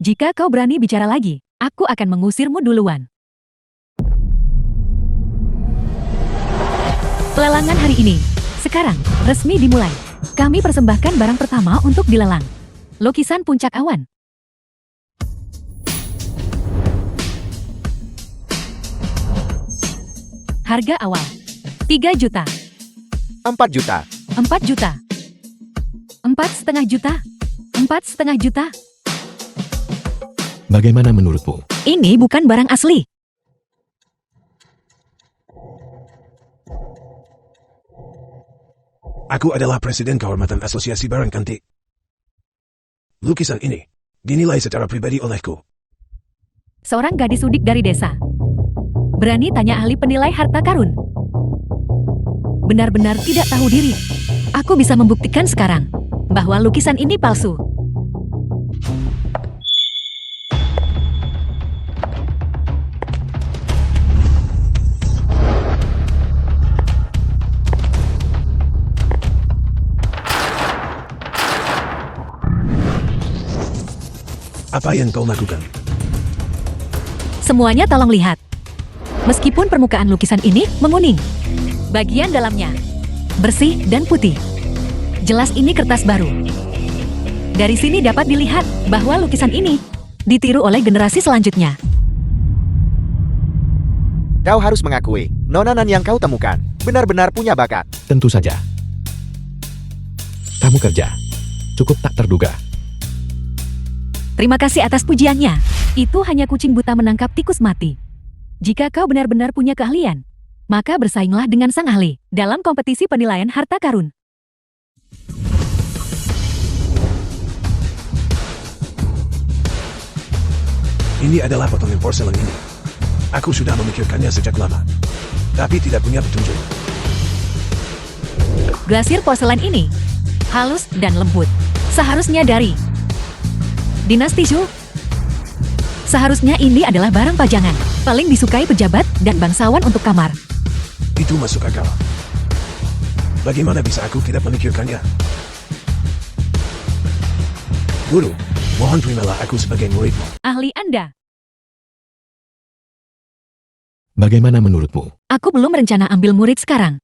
Jika kau berani bicara lagi, aku akan mengusirmu duluan. Pelelangan hari ini, sekarang, resmi dimulai. Kami persembahkan barang pertama untuk dilelang. Lukisan puncak awan. Harga awal 3 juta, 4 juta. 4 juta, 4,5 juta, 4,5 juta. Bagaimana menurutmu? Ini bukan barang asli. Aku adalah Presiden Kehormatan Asosiasi Barang Kantik. Lukisan ini dinilai secara pribadi olehku. Seorang gadis udik dari desa. Berani tanya ahli penilai harta karun. Benar-benar tidak tahu diri. Aku bisa membuktikan sekarang bahwa lukisan ini palsu. Apa yang kau lakukan? Semuanya tolong lihat. Meskipun permukaan lukisan ini menguning, bagian dalamnya bersih dan putih. Jelas ini kertas baru. Dari sini dapat dilihat bahwa lukisan ini ditiru oleh generasi selanjutnya. Kau harus mengakui, Nona Nan yang kau temukan benar-benar punya bakat. Tentu saja. Kamu kerja. Cukup tak terduga. Terima kasih atas pujiannya. Itu hanya kucing buta menangkap tikus mati. Jika kau benar-benar punya keahlian, maka bersainglah dengan sang ahli dalam kompetisi penilaian harta karun. Ini adalah potongan porselen ini. Aku sudah memikirkannya sejak lama, tapi tidak punya petunjuk. Glasir porselen ini halus dan lembut. Seharusnya dari Dinasti Zhou. Seharusnya ini adalah barang pajangan, paling disukai pejabat dan bangsawan untuk kamar. Itu masuk akal. Bagaimana bisa aku tidak memikirkannya? Guru, mohon terimalah aku sebagai muridmu. Ahli Anda. Bagaimana menurutmu? Aku belum rencana ambil murid sekarang.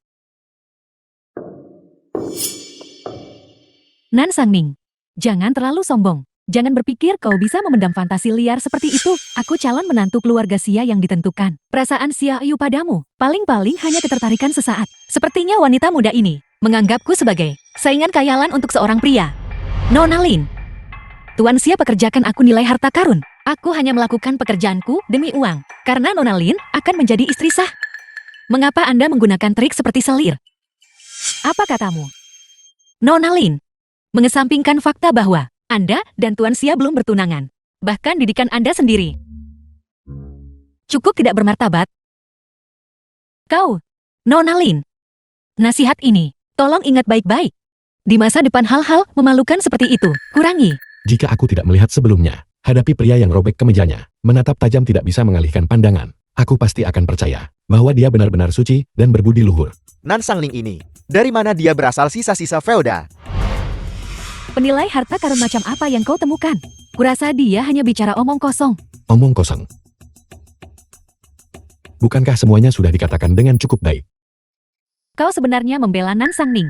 Nan Sangning, jangan terlalu sombong. Jangan berpikir kau bisa memendam fantasi liar seperti itu. Aku calon menantu keluarga Xia yang ditentukan. Perasaan Xia Yu padamu, paling-paling hanya ketertarikan sesaat. Sepertinya wanita muda ini menganggapku sebagai saingan khayalan untuk seorang pria. Nona Lin, Tuan Xia pekerjakan aku nilai harta karun. Aku hanya melakukan pekerjaanku demi uang, karena Nona Lin akan menjadi istri sah. Mengapa Anda menggunakan trik seperti selir? Apa katamu? Nona Lin, mengesampingkan fakta bahwa Anda dan Tuan Xia belum bertunangan. Bahkan didikan Anda sendiri cukup tidak bermartabat. Kau, Nona Lin, nasihat ini, tolong ingat baik-baik. Di masa depan hal-hal memalukan seperti itu, kurangi. Jika aku tidak melihat sebelumnya, hadapi pria yang robek kemejanya, menatap tajam tidak bisa mengalihkan pandangan, aku pasti akan percaya bahwa dia benar-benar suci dan berbudi luhur. Nan Sangling ini, dari mana dia berasal sisa-sisa feoda? Penilai harta karun macam apa yang kau temukan? Kurasa dia hanya bicara omong kosong. Omong kosong. Bukankah semuanya sudah dikatakan dengan cukup baik? Kau sebenarnya membela Nan Sangling.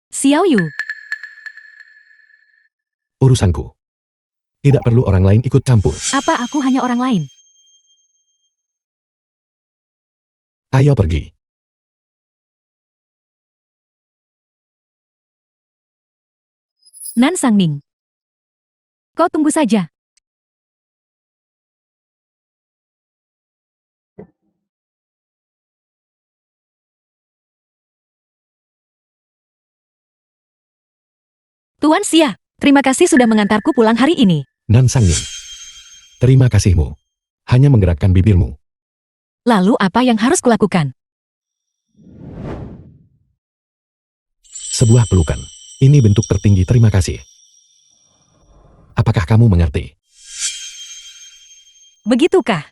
Xiao Yu, Urusanku. Tidak perlu orang lain ikut campur. apa aku hanya orang lain? Ayo pergi. Nan Sangling, kau tunggu saja. Tuan Xia, terima kasih sudah mengantarku pulang hari ini. Nan Sangling. Terima kasihmu. Hanya menggerakkan bibirmu. Lalu apa yang harus kulakukan? Sebuah pelukan. Ini bentuk tertinggi terima kasih. Apakah kamu mengerti? Begitukah?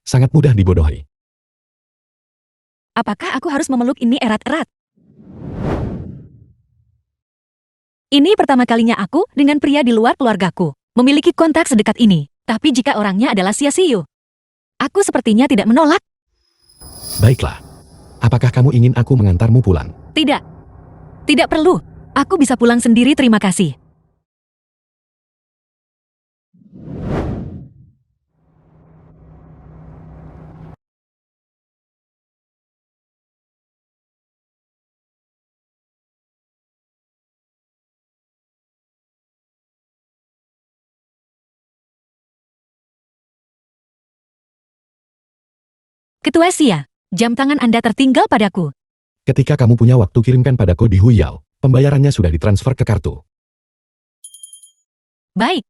Sangat mudah dibodohi. Apakah aku harus memeluk ini erat-erat? Ini pertama kalinya aku dengan pria di luar keluargaku memiliki kontak sedekat ini. Tapi jika orangnya adalah Xia Xiu, aku sepertinya tidak menolak. Baiklah. Apakah kamu ingin aku mengantarmu pulang? Tidak. Tidak perlu. Aku bisa pulang sendiri, terima kasih. Ketua Xia, jam tangan Anda tertinggal padaku. Ketika kamu punya waktu kirimkan padaku di Huyao. Pembayarannya sudah ditransfer ke kartu. Baik.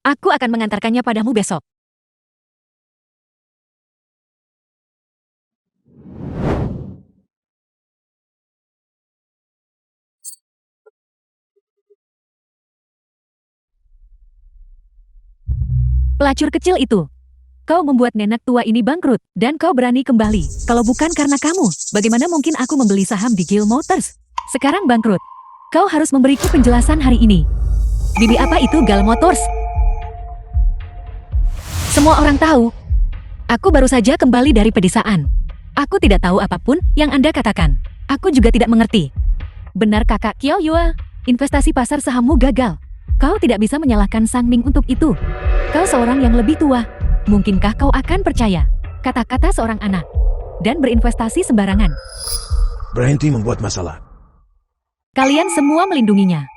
Aku akan mengantarkannya padamu besok. Pelacur kecil itu. Kau membuat nenek tua ini bangkrut, dan kau berani kembali. Kalau bukan karena kamu, bagaimana mungkin aku membeli saham di Guild Motors? Sekarang bangkrut. Kau harus memberiku penjelasan hari ini. Bibi apa itu Guild Motors? Semua orang tahu. Aku baru saja kembali dari pedesaan. Aku tidak tahu apapun yang Anda katakan. Aku juga tidak mengerti. Benar kakak Qiao Yue, investasi pasar sahammu gagal. Kau tidak bisa menyalahkan Sang Ning untuk itu. Kau seorang yang lebih tua. Mungkinkah kau akan percaya kata-kata seorang anak dan berinvestasi sembarangan? Berhenti membuat masalah. Kalian semua melindunginya.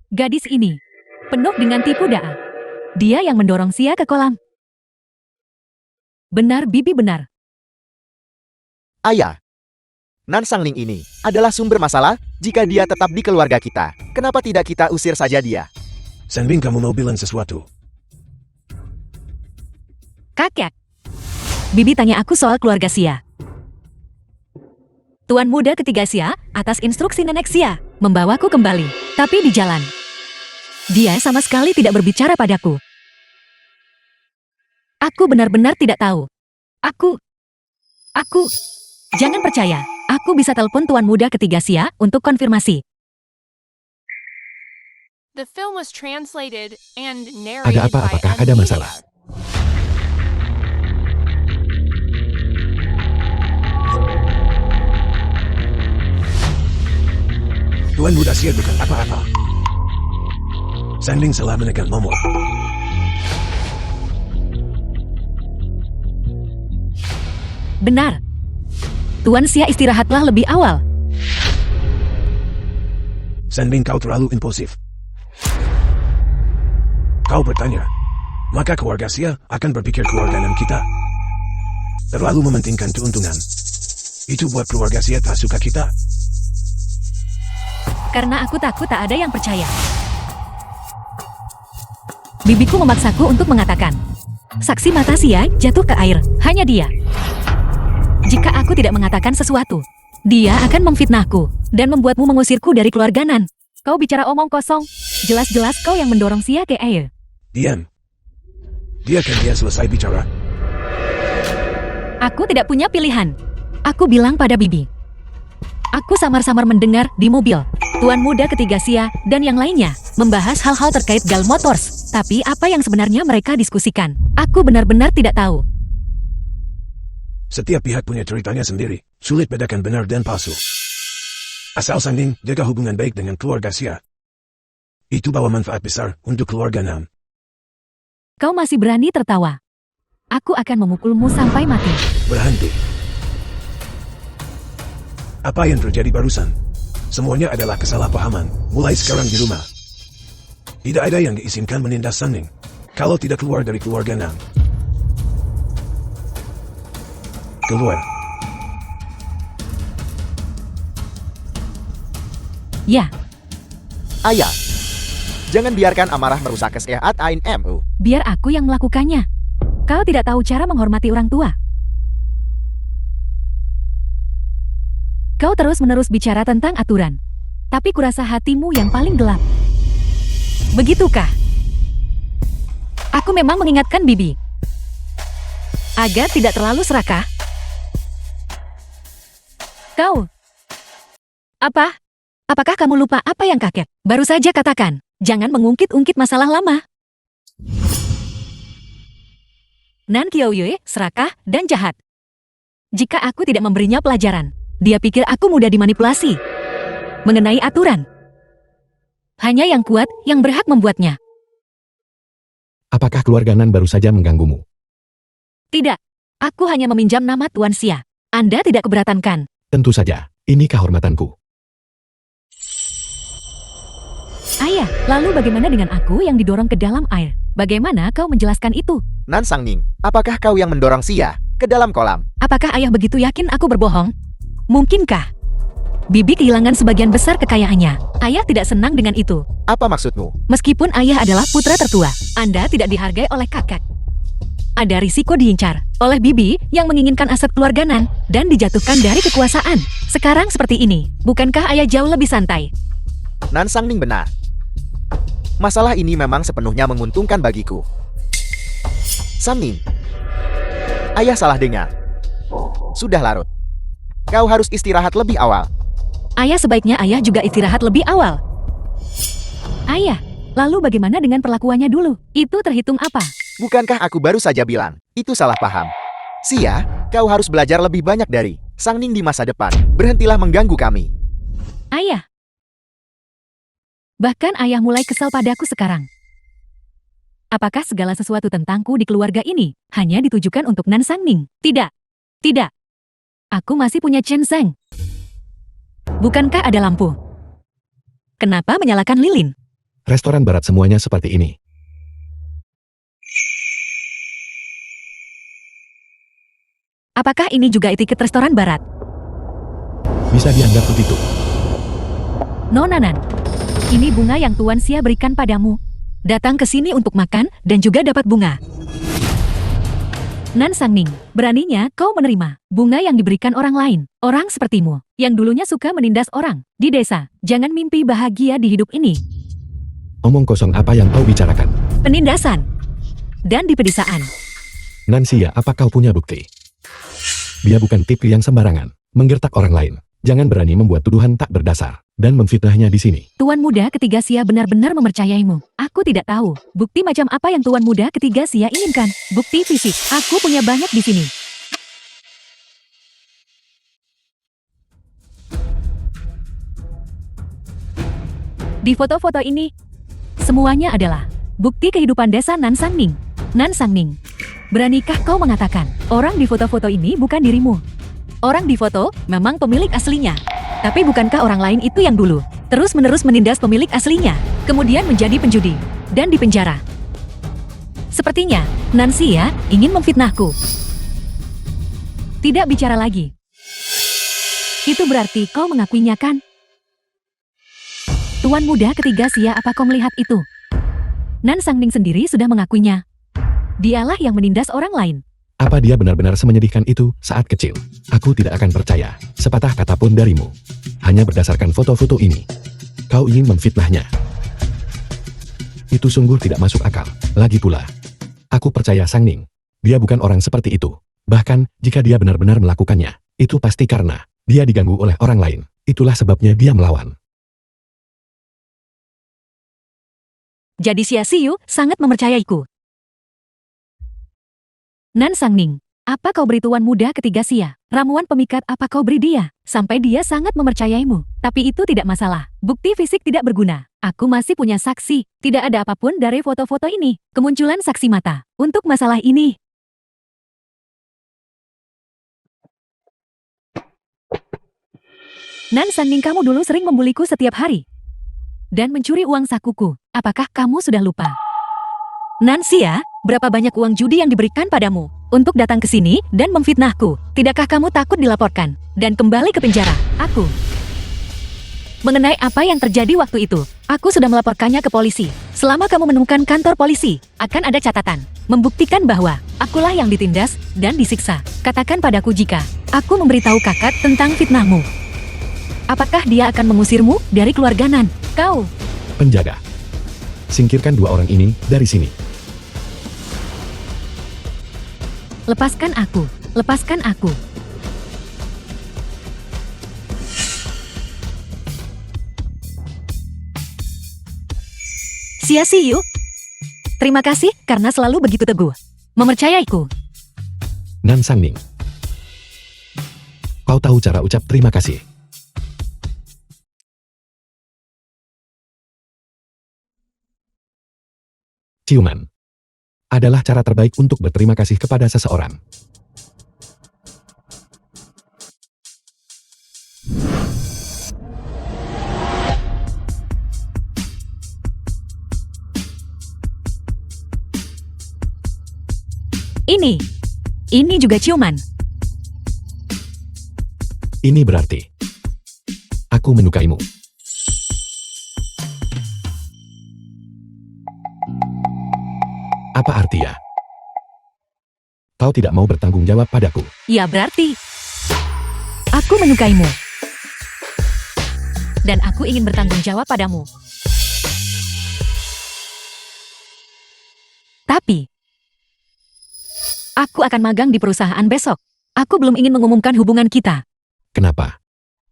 Gadis ini penuh dengan tipu daya. Dia yang mendorong Xia ke kolam. Benar, Bibi, benar. Ayah, Nan Sangling ini adalah sumber masalah. Jika dia tetap di keluarga kita, kenapa tidak kita usir saja dia? Sanbing, kamu mau bilang sesuatu? Kakek, Bibi tanya aku soal keluarga Xia. Tuan muda ketiga Xia, atas instruksi nenek Xia, membawaku kembali. Tapi di jalan, dia sama sekali tidak berbicara padaku. Aku benar-benar tidak tahu. Aku, jangan percaya. Aku bisa telepon tuan muda ketiga Xia untuk konfirmasi. The film was translated and narrated Ada apa? by Apakah M. ada Media. masalah? Tuan Muda Sia bukan apa-apa. Sanding salah menekan nomor. Benar. Tuan Xia istirahatlah lebih awal. Sanding kau terlalu impulsif. Kau bertanya, maka keluarga Sia akan berpikir keluarganan kita. Terlalu mementingkan keuntungan. Itu buat keluarga Sia tak suka kita. Karena aku takut tak ada yang percaya. Bibiku memaksaku untuk mengatakan. Saksi mata Xia jatuh ke air, hanya dia. Jika aku tidak mengatakan sesuatu, dia akan memfitnahku dan membuatmu mengusirku dari keluarga Nan. Kau bicara omong kosong. Jelas-jelas kau yang mendorong Xia ke air. Diam. Biarkan dia selesai bicara. Aku tidak punya pilihan. Aku bilang pada Bibi. Aku samar-samar mendengar di mobil. Tuan Muda ketiga Xia dan yang lainnya membahas hal-hal terkait Gal Motors. Tapi apa yang sebenarnya mereka diskusikan? Aku benar-benar tidak tahu. Setiap pihak punya ceritanya sendiri. Sulit bedakan benar dan palsu. Asal Sanding jaga hubungan baik dengan keluarga Xia. Itu bawa manfaat besar untuk keluarga Nam. Kau masih berani tertawa. Aku akan memukulmu sampai mati. Berhenti. Apa yang terjadi barusan? Semuanya adalah kesalahpahaman. Mulai sekarang di rumah. Tidak ada yang diizinkan menindas Sanding. Kalau tidak keluar dari keluarga Nam. Keluar. Ya, Ayah, jangan biarkan amarah merusak kesehatan MU. biar aku yang melakukannya. Kau tidak tahu cara menghormati orang tua. Kau terus-menerus bicara tentang aturan. Tapi kurasa hatimu yang paling gelap. Begitukah? Aku memang mengingatkan Bibi. Agar tidak terlalu serakah. Kau. Apa? Apakah kamu lupa apa yang kakek baru saja katakan? Jangan mengungkit-ungkit masalah lama. Nan Qiaoyue serakah dan jahat. Jika aku tidak memberinya pelajaran, dia pikir aku mudah dimanipulasi. Mengenai aturan, hanya yang kuat yang berhak membuatnya. Apakah keluarga Nan baru saja mengganggumu? Tidak, aku hanya meminjam nama Tuan Xia. Anda tidak keberatan kan? Tentu saja, ini kehormatanku. Ayah, lalu bagaimana dengan aku yang didorong ke dalam air? Bagaimana kau menjelaskan itu? Nan Sangning, apakah kau yang mendorong Xia ke dalam kolam? Apakah ayah begitu yakin aku berbohong? Mungkinkah? Bibi kehilangan sebagian besar kekayaannya. Ayah tidak senang dengan itu. Apa maksudmu? Meskipun ayah adalah putra tertua, Anda tidak dihargai oleh kakak. Ada risiko diincar oleh Bibi yang menginginkan aset keluarga Nan dan dijatuhkan dari kekuasaan. Sekarang seperti ini, bukankah ayah jauh lebih santai? Nan Sangning benar. Masalah ini memang sepenuhnya menguntungkan bagiku. Sangning, ayah salah dengar. Sudah larut. Kau harus istirahat lebih awal. Ayah sebaiknya ayah juga istirahat lebih awal. Ayah, lalu bagaimana dengan perlakuannya dulu? Itu terhitung apa? Bukankah aku baru saja bilang, itu salah paham. Xia, kau harus belajar lebih banyak dari Sangning di masa depan. Berhentilah mengganggu kami. Ayah. Bahkan ayah mulai kesal padaku sekarang. Apakah segala sesuatu tentangku di keluarga ini hanya ditujukan untuk Nan Sangning? Tidak. Tidak. Aku masih punya Chen Zheng. Bukankah ada lampu? Kenapa menyalakan lilin? Restoran barat semuanya seperti ini. Apakah ini juga etiket restoran barat? Bisa dianggap begitu. Nona Nan, ini bunga yang Tuan Xia berikan padamu. Datang ke sini untuk makan dan juga dapat bunga. Nan Sangning, beraninya kau menerima bunga yang diberikan orang lain. Orang sepertimu, yang dulunya suka menindas orang di desa. Jangan mimpi bahagia di hidup ini. Omong kosong apa yang kau bicarakan? Penindasan. Dan di pedesaan. Nansia, apa kau punya bukti? Dia bukan tipe yang sembarangan, menggertak orang lain. Jangan berani membuat tuduhan tak berdasar, dan memfitnahnya di sini. Tuan Muda ketiga Xia benar-benar mempercayaimu. Aku tidak tahu, bukti macam apa yang Tuan Muda ketiga Xia inginkan. Bukti fisik, aku punya banyak di sini. Di foto-foto ini, semuanya adalah bukti kehidupan desa Nan Sangning. Nan Sangning, beranikah kau mengatakan orang di foto-foto ini bukan dirimu? Orang di foto memang pemilik aslinya. Tapi bukankah orang lain itu yang dulu terus-menerus menindas pemilik aslinya, kemudian menjadi penjudi dan dipenjara? Sepertinya Nancy ya ingin memfitnahku. Tidak bicara lagi. Itu berarti kau mengakuinya kan? Tuan muda ketiga Sia, apa kau melihat itu? Nan Sangning sendiri sudah mengakuinya. Dialah yang menindas orang lain. Apa dia benar-benar semenyedihkan itu saat kecil? Aku tidak akan percaya sepatah kata pun darimu. Hanya berdasarkan foto-foto ini. Kau ingin memfitnahnya. Itu sungguh tidak masuk akal. Lagi pula, aku percaya Sangning. Dia bukan orang seperti itu. Bahkan, jika dia benar-benar melakukannya, itu pasti karena dia diganggu oleh orang lain. Itulah sebabnya dia melawan. Jadi Xia Xiu sangat mempercayaiku. Nan Sangning, apa kau beri tuan muda ketiga Sia? Ramuan pemikat apa kau beri dia? Sampai dia sangat mempercayaimu. Tapi itu tidak masalah. Bukti fisik tidak berguna. Aku masih punya saksi. Tidak ada apapun dari foto-foto ini. Kemunculan saksi mata. Untuk masalah ini. Nan Sangning, kamu dulu sering membuliku setiap hari. Dan mencuri uang sakuku. Apakah kamu sudah lupa? Nancy ya, berapa banyak uang judi yang diberikan padamu untuk datang ke sini dan memfitnahku? Tidakkah kamu takut dilaporkan dan kembali ke penjara? Aku. Mengenai apa yang terjadi waktu itu, aku sudah melaporkannya ke polisi. Selama kamu menemukan kantor polisi, akan ada catatan membuktikan bahwa akulah yang ditindas dan disiksa. Katakan padaku jika aku memberitahu kakak tentang fitnahmu. Apakah dia akan mengusirmu dari keluarga Nan? Kau. Penjaga. Singkirkan dua orang ini dari sini. Lepaskan aku. Lepaskan aku. Xia Xiu. Terima kasih karena selalu begitu teguh. Mempercayaiku. Nan Sangning. Kau tahu cara ucap terima kasih. Ciuman adalah cara terbaik untuk berterima kasih kepada seseorang. Ini juga ciuman. Ini berarti aku menyukaimu. Apa artinya? Kau tidak mau bertanggung jawab padaku. Ya berarti aku menyukaimu. Dan aku ingin bertanggung jawab padamu. Tapi aku akan magang di perusahaan besok. Aku belum ingin mengumumkan hubungan kita. Kenapa?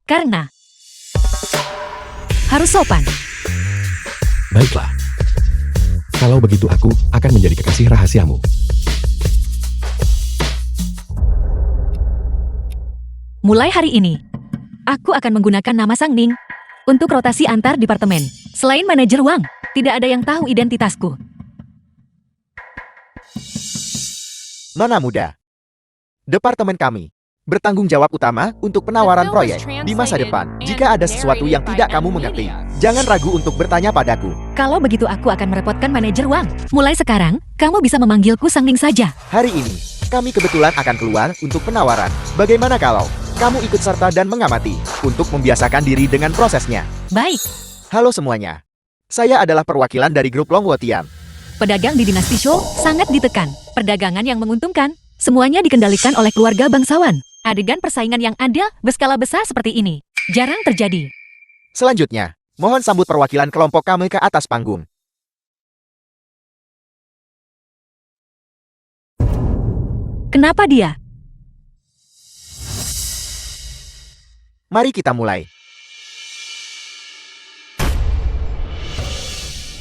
Karena harus sopan. Baiklah. Kalau begitu aku akan menjadi kekasih rahasiamu. Mulai hari ini, aku akan menggunakan nama Sangning untuk rotasi antar departemen. Selain manajer uang, tidak ada yang tahu identitasku. Nona muda. Departemen kami bertanggung jawab utama untuk penawaran proyek di masa depan. Jika ada sesuatu yang tidak kamu mengerti, jangan ragu untuk bertanya padaku. Kalau begitu aku akan merepotkan manajer uang. Mulai sekarang, kamu bisa memanggilku Sangning saja. Hari ini, kami kebetulan akan keluar untuk penawaran. Bagaimana kalau kamu ikut serta dan mengamati untuk membiasakan diri dengan prosesnya? Baik, Halo semuanya. Saya adalah perwakilan dari grup Longwotian. pedagang di dinasti Shou sangat ditekan. Perdagangan yang menguntungkan, semuanya dikendalikan oleh keluarga bangsawan. Adegan persaingan yang adil berskala besar seperti ini jarang terjadi. Selanjutnya, mohon sambut perwakilan kelompok kami ke atas panggung. Kenapa dia? Mari kita mulai.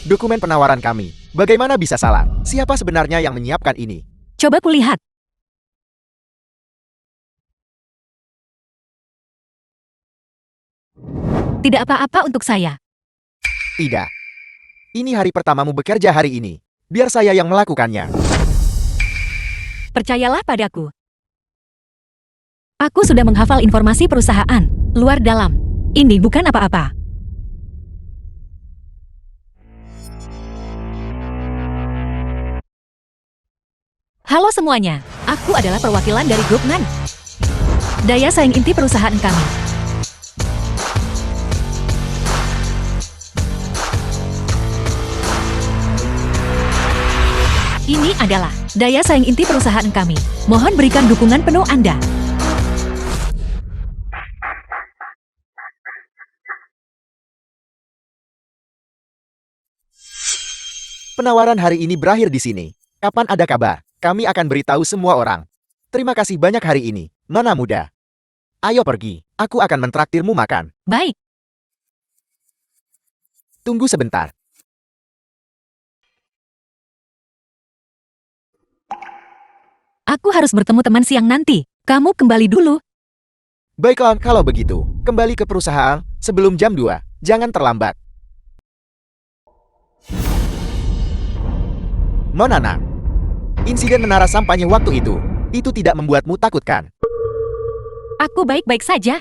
Dokumen penawaran kami. Bagaimana bisa salah? Siapa sebenarnya yang menyiapkan ini? Coba kulihat. Tidak apa-apa untuk saya. Tidak. Ini hari pertamamu bekerja hari ini. Biar saya yang melakukannya. Percayalah padaku. Aku sudah menghafal informasi perusahaan, luar dalam. Ini bukan apa-apa. Halo semuanya, aku adalah perwakilan dari grup NAN. Daya saing inti perusahaan kami. Ini adalah daya saing inti perusahaan kami. Mohon berikan dukungan penuh Anda. Penawaran hari ini berakhir di sini. Kapan ada kabar, kami akan beritahu semua orang. Terima kasih banyak hari ini, Nona muda. Ayo pergi, aku akan mentraktirmu makan. Baik, Tunggu sebentar. aku harus bertemu teman siang nanti. Kamu kembali dulu. Baiklah, kalau begitu, kembali ke perusahaan sebelum jam 2. Jangan terlambat. Nona, insiden menara sampahnya waktu itu tidak membuatmu takut kan? Aku baik-baik saja.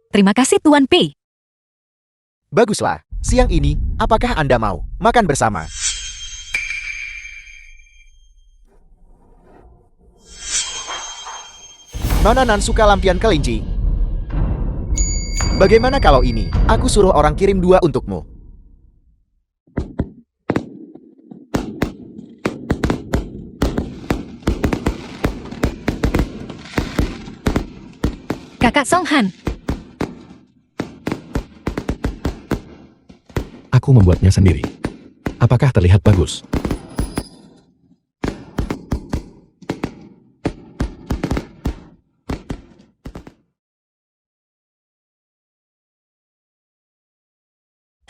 Terima kasih Tuan Pei. Baguslah, siang ini, apakah Anda mau makan bersama? Nona Nan suka lampion kelinci. Bagaimana kalau ini, aku suruh orang kirim 2 untukmu? Kakak Song Han, Aku membuatnya sendiri. Apakah terlihat bagus?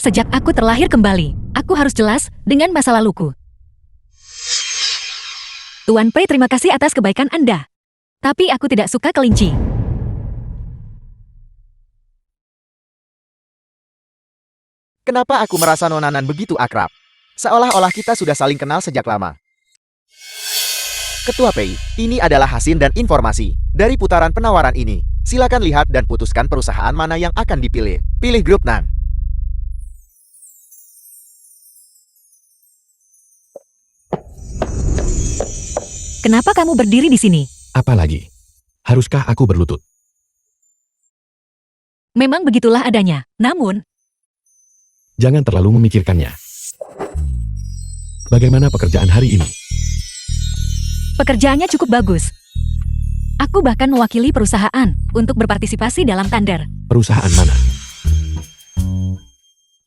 sejak aku terlahir kembali, aku harus jelas dengan masa laluku. Tuan Pei, terima kasih atas kebaikan Anda. Tapi aku tidak suka kelinci. Kenapa aku merasa Nona Nan begitu akrab? Seolah-olah kita sudah saling kenal sejak lama. Ketua Pei, ini adalah hasil dan informasi dari putaran penawaran ini. Silakan lihat dan putuskan perusahaan mana yang akan dipilih. Pilih grup Nan. Kenapa kamu berdiri di sini? Apalagi? Haruskah aku berlutut? Memang begitulah adanya. Namun, Jangan terlalu memikirkannya. Bagaimana pekerjaan hari ini? pekerjaannya cukup bagus. Aku bahkan mewakili perusahaan untuk berpartisipasi dalam tender. Perusahaan mana?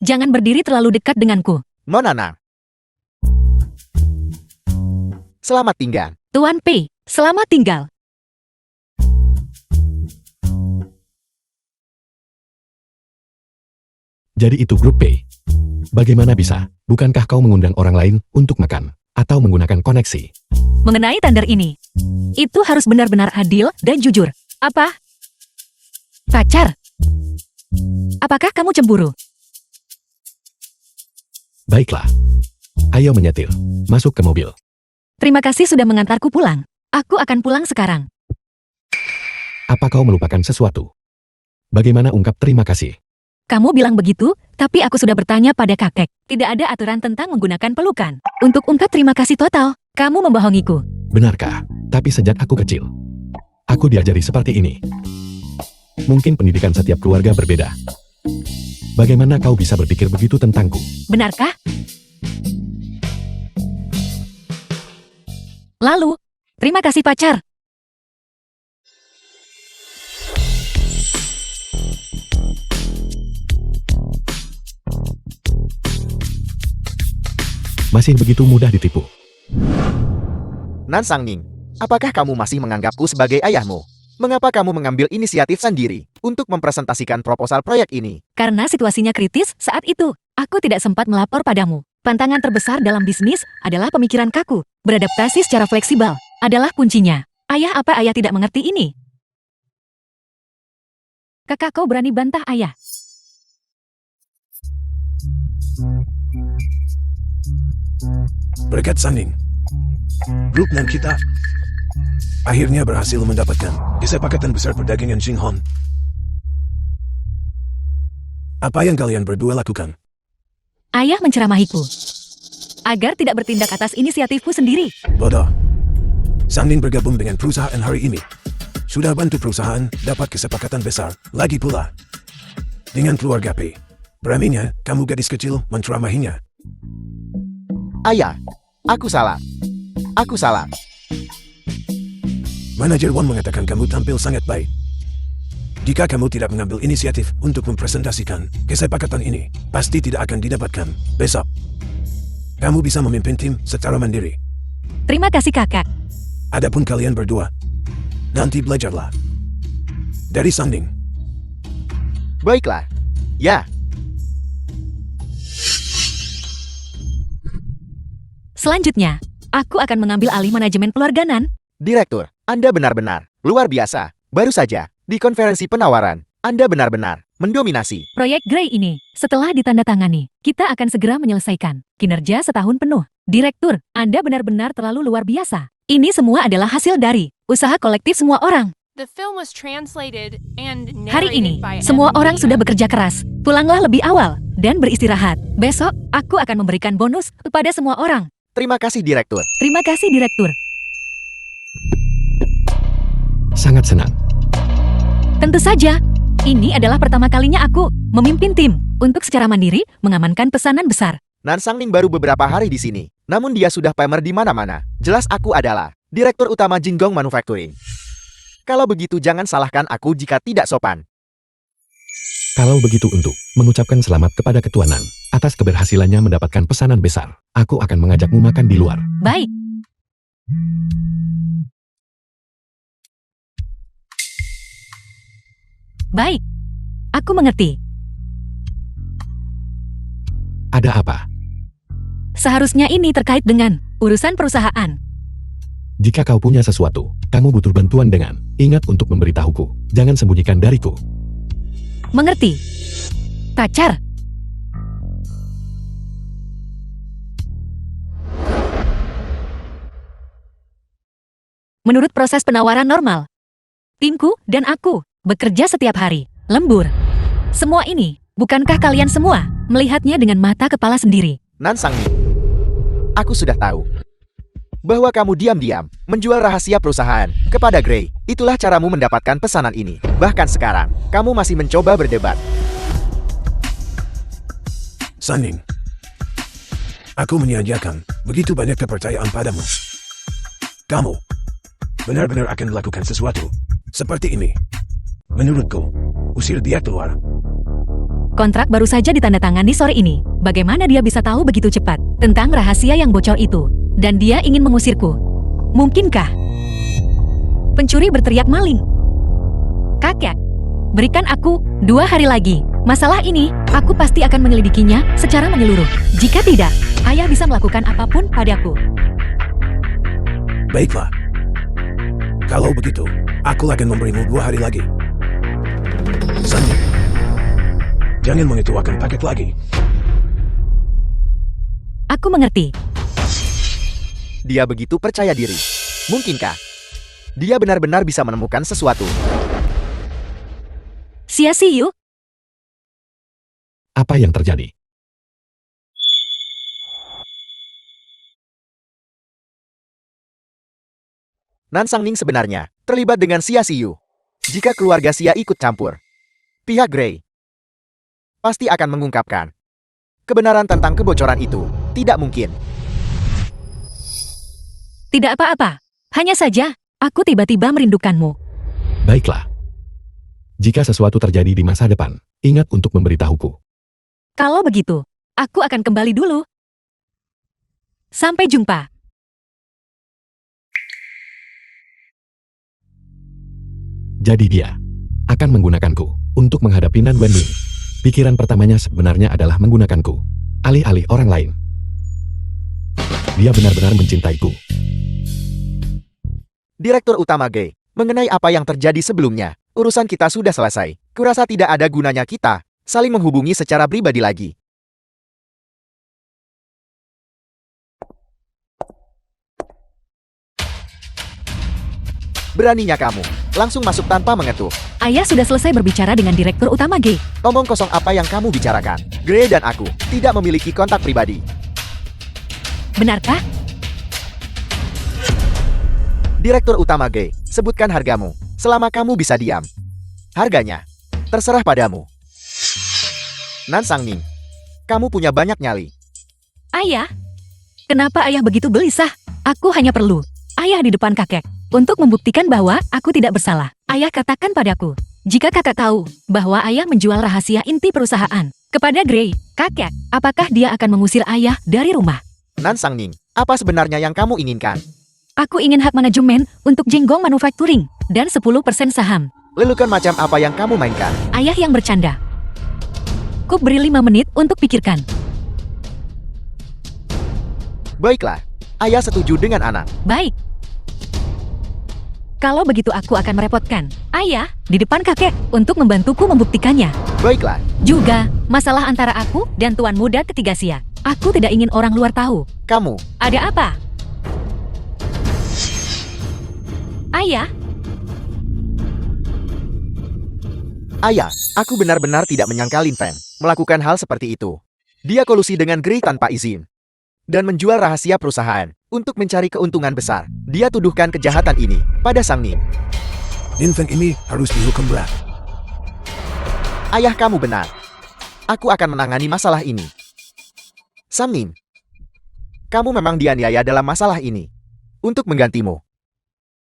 Jangan berdiri terlalu dekat denganku. Nona Nan. Selamat tinggal. Tuan Pei, selamat tinggal. Jadi itu grup P. Bagaimana bisa? Bukankah kau mengundang orang lain untuk makan? Atau menggunakan koneksi? Mengenai tender ini, itu harus benar-benar adil dan jujur. Apa? Pacar? Apakah kamu cemburu? Baiklah. Ayo menyetir. Masuk ke mobil. Terima kasih sudah mengantarku pulang. Aku akan pulang sekarang. Apa kau melupakan sesuatu? Bagaimana ungkap terima kasih? Kamu bilang begitu, tapi aku sudah bertanya pada kakek. Tidak ada aturan tentang menggunakan pelukan. Untuk ungkap terima kasih total, kamu membohongiku. Benarkah? Tapi sejak aku kecil, aku diajari seperti ini. Mungkin pendidikan setiap keluarga berbeda. Bagaimana kau bisa berpikir begitu tentangku? Benarkah? Lalu, terima kasih pacar. Masih begitu mudah ditipu. Nan Sangning, apakah kamu masih menganggapku sebagai ayahmu? Mengapa kamu mengambil inisiatif sendiri untuk mempresentasikan proposal proyek ini? Karena situasinya kritis saat itu, aku tidak sempat melapor padamu. Pantangan terbesar dalam bisnis adalah pemikiran kaku. Beradaptasi secara fleksibel adalah kuncinya. Ayah, apa ayah tidak mengerti ini? Kakak, kau berani bantah ayah. Berkat Sanning, grup nan kita akhirnya berhasil mendapatkan kesepakatan besar perdagangan Xinghon. Apa yang kalian berdua lakukan? Ayah menceramahiku agar tidak bertindak atas inisiatifku sendiri. Bodoh. Sanning bergabung dengan perusahaan hari ini. Sudah bantu perusahaan dapat kesepakatan besar. Lagi pula dengan keluarga P. Beraninya kamu gadis kecil menceramahinya. Ayah, aku salah. Aku salah. Manajer Won mengatakan kamu tampil sangat baik. Jika kamu tidak mengambil inisiatif untuk mempresentasikan kesepakatan ini, pasti tidak akan didapatkan besok. Kamu bisa memimpin tim secara mandiri. Terima kasih kakak. Adapun kalian berdua, nanti belajarlah dari Sanning. Baiklah. Ya, Selanjutnya, aku akan mengambil alih manajemen keluarga Nan. Direktur, Anda benar-benar luar biasa. Baru saja, di konferensi penawaran, Anda benar-benar mendominasi. Proyek Grey ini, setelah ditandatangani, kita akan segera menyelesaikan. Kinerja setahun penuh. Direktur, Anda benar-benar terlalu luar biasa. Ini semua adalah hasil dari usaha kolektif semua orang. The film was translated and Hari narrated ini, by semua M. orang Media. sudah bekerja keras. Pulanglah lebih awal dan beristirahat. Besok, aku akan memberikan bonus kepada semua orang. Terima kasih, Direktur. Terima kasih, Direktur. Sangat senang. Tentu saja, ini adalah pertama kalinya aku memimpin tim untuk secara mandiri mengamankan pesanan besar. Nan Sangning baru beberapa hari di sini, namun dia sudah pamer di mana-mana. Jelas aku adalah Direktur Utama Jinggong Manufacturing. Kalau begitu jangan salahkan aku jika tidak sopan. Kalau begitu untuk mengucapkan selamat kepada Ketua Nan atas keberhasilannya mendapatkan pesanan besar, aku akan mengajakmu makan di luar. Baik. Baik. Aku mengerti. Ada apa? Seharusnya ini terkait dengan urusan perusahaan. Jika kau punya sesuatu, kamu butuh bantuan dengan ingat untuk memberitahuku. Jangan sembunyikan dariku. Mengerti? Pacar. Menurut proses penawaran normal, timku dan aku bekerja setiap hari, lembur. Semua ini, bukankah kalian semua melihatnya dengan mata kepala sendiri? Nan Sangning, aku sudah tahu bahwa kamu diam-diam menjual rahasia perusahaan kepada Grey. Itulah caramu mendapatkan pesanan ini. Bahkan sekarang, kamu masih mencoba berdebat. Sanning, aku menyanyiakan begitu banyak kepercayaan padamu. Kamu benar-benar akan melakukan sesuatu seperti ini. Menurutku, usir dia keluar. Kontrak baru saja ditandatangani sore ini. Bagaimana dia bisa tahu begitu cepat tentang rahasia yang bocor itu? Dan dia ingin mengusirku. Mungkinkah? Pencuri berteriak maling. Kakek, berikan aku 2 hari lagi. Masalah ini, aku pasti akan menyelidikinya secara menyeluruh. Jika tidak, ayah bisa melakukan apapun padaku. Baiklah. Kalau begitu, aku akan memberimu 2 hari lagi. Sanning, jangan mengetuakan paket lagi. Aku mengerti. Dia begitu percaya diri. Mungkinkah dia benar-benar bisa menemukan sesuatu? Sia Siyu, Apa yang terjadi? Nan Sangning sebenarnya terlibat dengan Xia Xiu. Jika keluarga Xia ikut campur, pihak Grey pasti akan mengungkapkan kebenaran tentang kebocoran itu. Tidak mungkin. tidak apa-apa. Hanya saja, aku tiba-tiba merindukanmu. Baiklah. Jika sesuatu terjadi di masa depan, ingat untuk memberitahuku. Kalau begitu, aku akan kembali dulu. Sampai jumpa. Jadi dia akan menggunakanku untuk menghadapi Nan Wenming. Pikiran pertamanya sebenarnya adalah menggunakanku alih-alih orang lain. Dia benar-benar mencintaiku. Direktur Utama Grey, mengenai apa yang terjadi sebelumnya, urusan kita sudah selesai. Kurasa tidak ada gunanya kita saling menghubungi secara pribadi lagi. Beraninya kamu, langsung masuk tanpa mengetuk. Ayah sudah selesai berbicara dengan Direktur Utama G. Omong kosong apa yang kamu bicarakan? Gray dan aku tidak memiliki kontak pribadi. Benarkah? Direktur Utama G, sebutkan hargamu, selama kamu bisa diam. Harganya, terserah padamu. Nan Sangning, kamu punya banyak nyali. Ayah? Kenapa ayah begitu gelisah? Aku hanya perlu ayah di depan kakek untuk membuktikan bahwa aku tidak bersalah. Ayah katakan padaku, jika kakak tahu bahwa ayah menjual rahasia inti perusahaan kepada Gray, kakek, apakah dia akan mengusir ayah dari rumah? Nan Sangning, apa sebenarnya yang kamu inginkan? Aku ingin hak manajemen untuk Jenggong Manufacturing dan 10% saham. Lelukan macam apa yang kamu mainkan? Ayah yang bercanda. Ku beri 5 menit untuk pikirkan. Baiklah, ayah setuju dengan anak. Baik. Kalau begitu aku akan merepotkan ayah di depan kakek untuk membantuku membuktikannya. Baiklah, Juga, masalah antara aku dan tuan muda ketiga Sia. Aku tidak ingin orang luar tahu. kamu, Ada apa? Ayah, ayah, aku benar-benar tidak menyangka Lin Feng melakukan hal seperti itu. Dia kolusi dengan Gray tanpa izin dan menjual rahasia perusahaan untuk mencari keuntungan besar. Dia tuduhkan kejahatan ini pada Sang Ning. Lin Feng ini harus dihukum berat. Ayah kamu benar. Aku akan menangani masalah ini. Sang Ning, kamu memang dianiaya dalam masalah ini. Untuk menggantimu,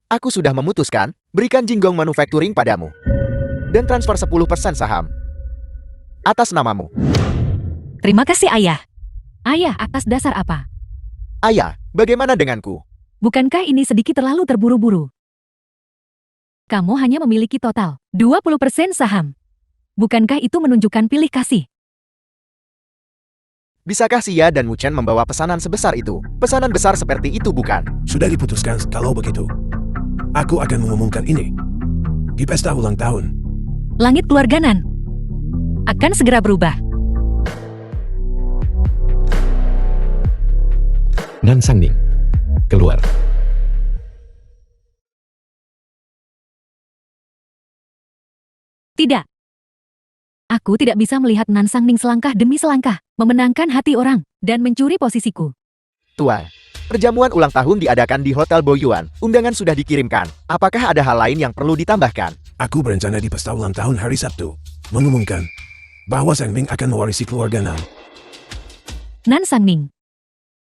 aku sudah memutuskan berikan Jinggong Manufacturing padamu dan transfer 10% saham atas namamu. terima kasih ayah. Ayah, atas dasar apa? Ayah, bagaimana denganku? Bukankah ini sedikit terlalu terburu-buru? Kamu hanya memiliki total 20% saham. Bukankah itu menunjukkan pilih kasih? Bisakah Xia dan Wu Chen membawa pesanan sebesar itu? Pesanan besar seperti itu bukan? Sudah diputuskan kalau begitu. Aku akan mengumumkan ini di pesta ulang tahun. Langit keluarga Nan akan segera berubah. Nan Sangning. Keluar. Tidak. Aku tidak bisa melihat Nan Sangning selangkah demi selangkah, memenangkan hati orang, dan mencuri posisiku. Tuan, perjamuan ulang tahun diadakan di Hotel Boyuan. Undangan sudah dikirimkan. Apakah ada hal lain yang perlu ditambahkan? Aku berencana di pesta ulang tahun hari Sabtu mengumumkan bahwa Sang Ming akan mewarisi keluarga Nan. Nan Sangning.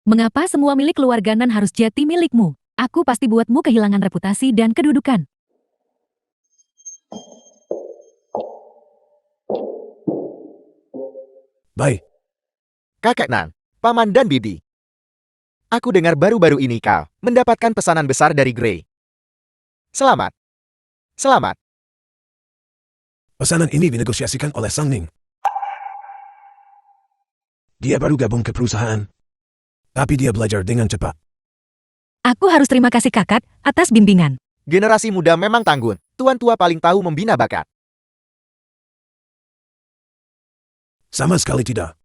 Mengapa semua milik keluarga Nan harus jati milikmu? Aku pasti buatmu kehilangan reputasi dan kedudukan. Baik, Kakek Nan, Paman dan Bibi. Aku dengar baru-baru ini kau mendapatkan pesanan besar dari Gray. Selamat. Selamat. pesanan ini dinegosiasikan oleh Sang Ning. Dia baru gabung ke perusahaan, tapi dia belajar dengan cepat. Aku harus terima kasih kakak atas bimbingan. Generasi muda memang tangguh. Tuan tua paling tahu membina bakat. Sama sekali tidak.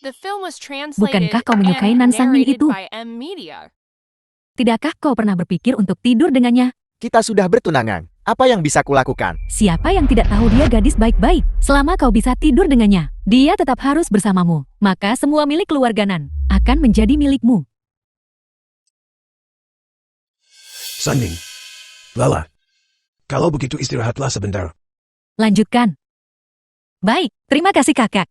The film was translated Bukankah kau menyukai and Nan Sangning narrated itu? by M Media. Tidakkah kau pernah berpikir untuk tidur dengannya? Kita sudah bertunangan. Apa yang bisa kulakukan? Siapa yang tidak tahu dia gadis baik-baik? Selama kau bisa tidur dengannya, dia tetap harus bersamamu. Maka semua milik keluarga Nan akan menjadi milikmu. Sang Ning. Lala. Kalau begitu istirahatlah sebentar. Lanjutkan. Baik, terima kasih kakak.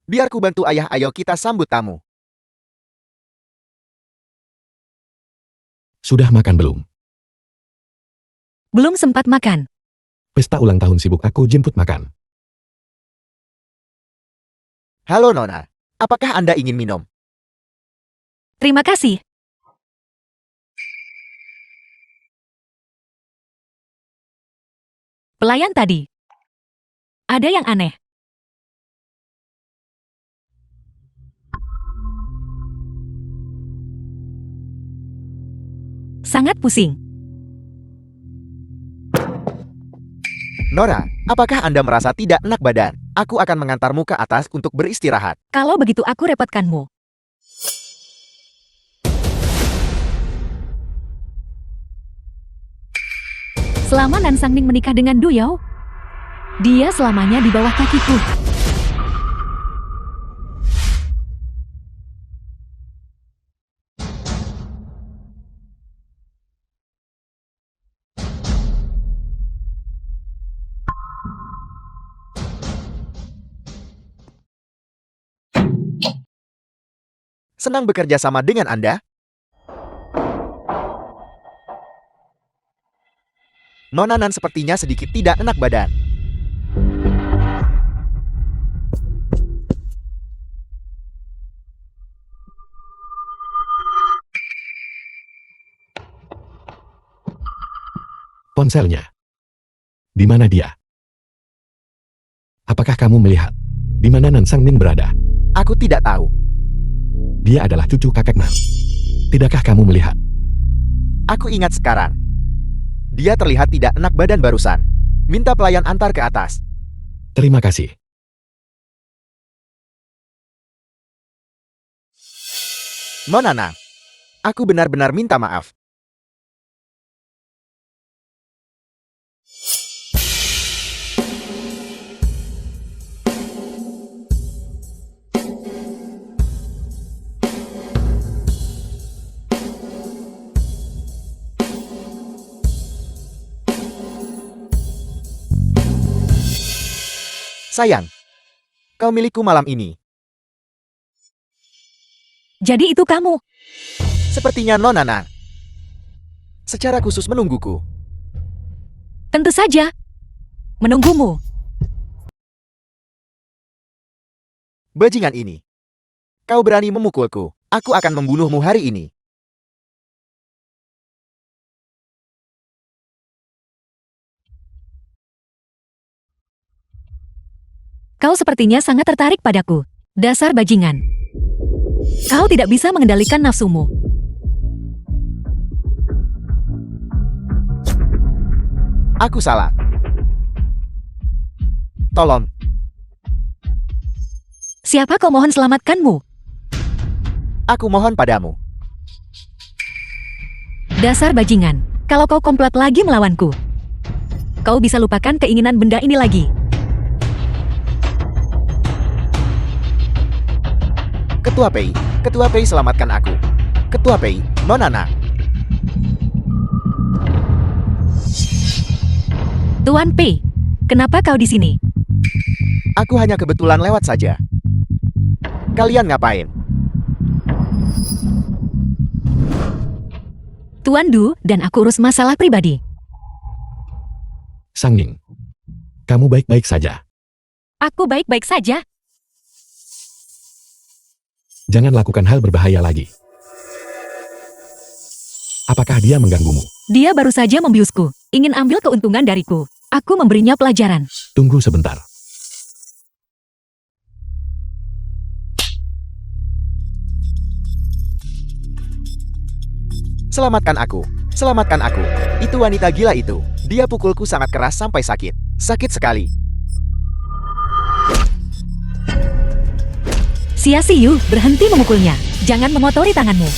Biar ku bantu ayah, ayo kita sambut tamu. Sudah makan belum? Belum sempat makan. Pesta ulang tahun sibuk, aku jemput makan. Halo Nona, apakah Anda ingin minum? Terima kasih. Pelayan tadi. Ada yang aneh. Sangat pusing. Nora, apakah Anda merasa tidak enak badan? Aku akan mengantarmu ke atas untuk beristirahat. Kalau begitu aku repotkanmu. Selama Nan Sangning menikah dengan Du Yao, dia selamanya di bawah kakiku. Senang bekerja sama dengan Anda. Nona Nan sepertinya sedikit tidak enak badan. Ponselnya. Di mana dia? Apakah kamu melihat di mana Nan Sangning berada? Aku tidak tahu. Dia adalah cucu kakek Nan. Tidakkah kamu melihat? Aku ingat sekarang. Dia terlihat tidak enak badan barusan. Minta pelayan antar ke atas. Terima kasih. Nona Nan, aku benar-benar minta maaf. Sayang, kau milikku malam ini. Jadi itu kamu. Sepertinya Nona Nan secara khusus menungguku. Tentu saja. Menunggumu. Bajingan ini. Kau berani memukulku. Aku akan membunuhmu hari ini. Kau sepertinya sangat tertarik padaku. Dasar bajingan. Kau tidak bisa mengendalikan nafsumu. Aku salah. Tolong. Siapa kau mohon selamatkanmu? Aku mohon padamu. Dasar bajingan. Kalau kau komplot lagi melawanku, kau bisa lupakan keinginan benda ini lagi. Ketua Pei selamatkan aku. Ketua Pei, Nona Nan. Tuan Pei, kenapa kau di sini? Aku hanya kebetulan lewat saja. Kalian ngapain? Tuan Du dan aku urus masalah pribadi. Sangning, kamu baik-baik saja. Aku baik-baik saja. Jangan lakukan hal berbahaya lagi. Apakah dia mengganggumu? Dia baru saja membiusku, ingin ambil keuntungan dariku. Aku memberinya pelajaran. Tunggu sebentar. Selamatkan aku. Selamatkan aku. Itu wanita gila itu. Dia pukulku sangat keras sampai sakit. Sakit sekali. Xia Xiyu, berhenti memukulnya. Jangan mengotori tanganmu.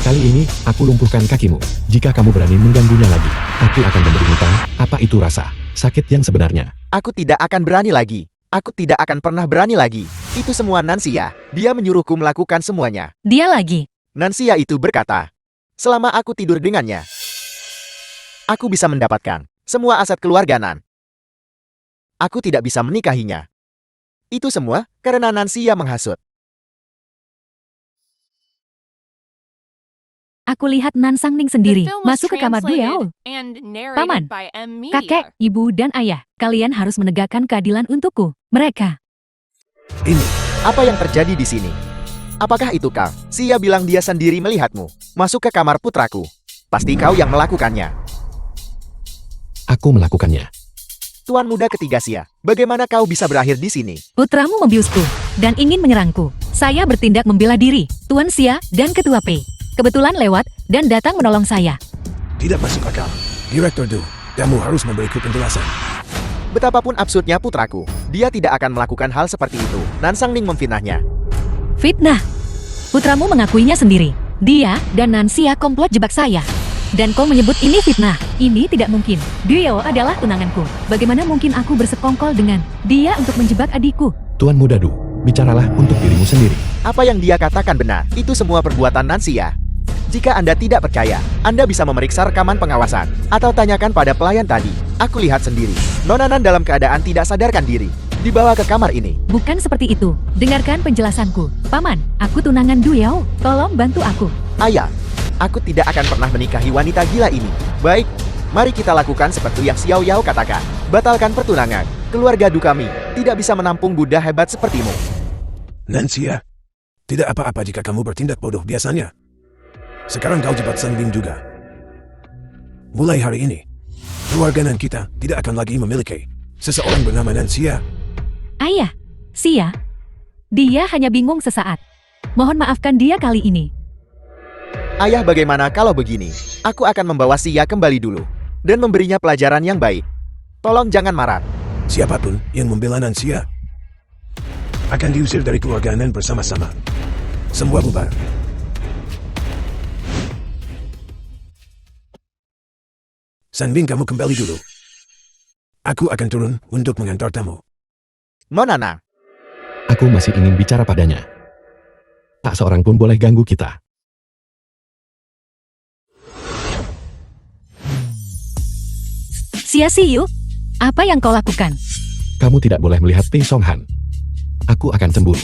Kali ini, aku lumpuhkan kakimu. Jika kamu berani mengganggunya lagi, aku akan memberi hutang. Apa itu rasa sakit yang sebenarnya? Aku tidak akan berani lagi. Aku tidak akan pernah berani lagi. Itu semua Nansia. Dia menyuruhku melakukan semuanya. Dia lagi. Nansia itu berkata, selama aku tidur dengannya, aku bisa mendapatkan semua aset keluarga Nan. Aku tidak bisa menikahinya. Itu semua karena Nansia menghasut. Aku lihat Nan Sangning The sendiri film was masuk ke kamar Du Yao. translated and narrated Paman, by M Media. Kakek, ibu, dan ayah, kalian harus menegakkan keadilan untukku. Mereka. Ini, Apa yang terjadi di sini? Apakah itu kau? Sia bilang dia sendiri melihatmu masuk ke kamar putraku. Pasti kau yang melakukannya. Aku melakukannya. Tuan muda ketiga Sia, bagaimana kau bisa berakhir di sini? Putramu membiusku dan ingin menyerangku. Saya bertindak membela diri, Tuan Xia dan Ketua Pei. Kebetulan lewat dan datang menolong saya. tidak masuk akal. Direktur Du, kamu harus memberiku penjelasan. Betapapun absurdnya putraku, dia tidak akan melakukan hal seperti itu. Nansang Ning memfitnahnya. Fitnah. Putramu mengakuinya sendiri. Dia dan Nansia komplot jebak saya. Dan kau menyebut ini fitnah. Ini tidak mungkin. Duo adalah tunanganku. Bagaimana mungkin aku bersekongkol dengan dia untuk menjebak adikku? Tuan Muda Du, bicaralah untuk dirimu sendiri. Apa yang dia katakan benar. Itu semua perbuatan Nansia. Jika Anda tidak percaya, Anda bisa memeriksa rekaman pengawasan. Atau tanyakan pada pelayan tadi. Aku lihat sendiri. Nona Nan dalam keadaan tidak sadarkan diri. Dibawa ke kamar ini. Bukan seperti itu. Dengarkan penjelasanku. Paman, aku tunangan Duo. Tolong bantu aku. Ayah, aku tidak akan pernah menikahi wanita gila ini. Baik, mari kita lakukan seperti yang Xiao Yao katakan. Batalkan pertunangan. Keluarga Du kami tidak bisa menampung Buddha hebat sepertimu. Nansia, tidak apa-apa jika kamu bertindak bodoh biasanya. Sekarang kau jebat Sang Bing juga. Mulai hari ini, keluarga Nan kita tidak akan lagi memiliki seseorang bernama Nansia. Ayah, Sia. Dia hanya bingung sesaat. Mohon maafkan dia kali ini. Ayah, bagaimana kalau begini? Aku akan membawa Sia kembali dulu dan memberinya pelajaran yang baik. Tolong jangan marah. Siapapun yang membela Nansia akan diusir dari keluarga Nan bersama-sama. Semua bubar. San Bing, kamu kembali dulu. Aku akan turun untuk mengantar tamu. Nona Nan, Aku masih ingin bicara padanya. Tak seorang pun boleh ganggu kita. Sia Siyu, apa yang kau lakukan? Kamu tidak boleh melihat Ting Song Han. Aku akan cemburu.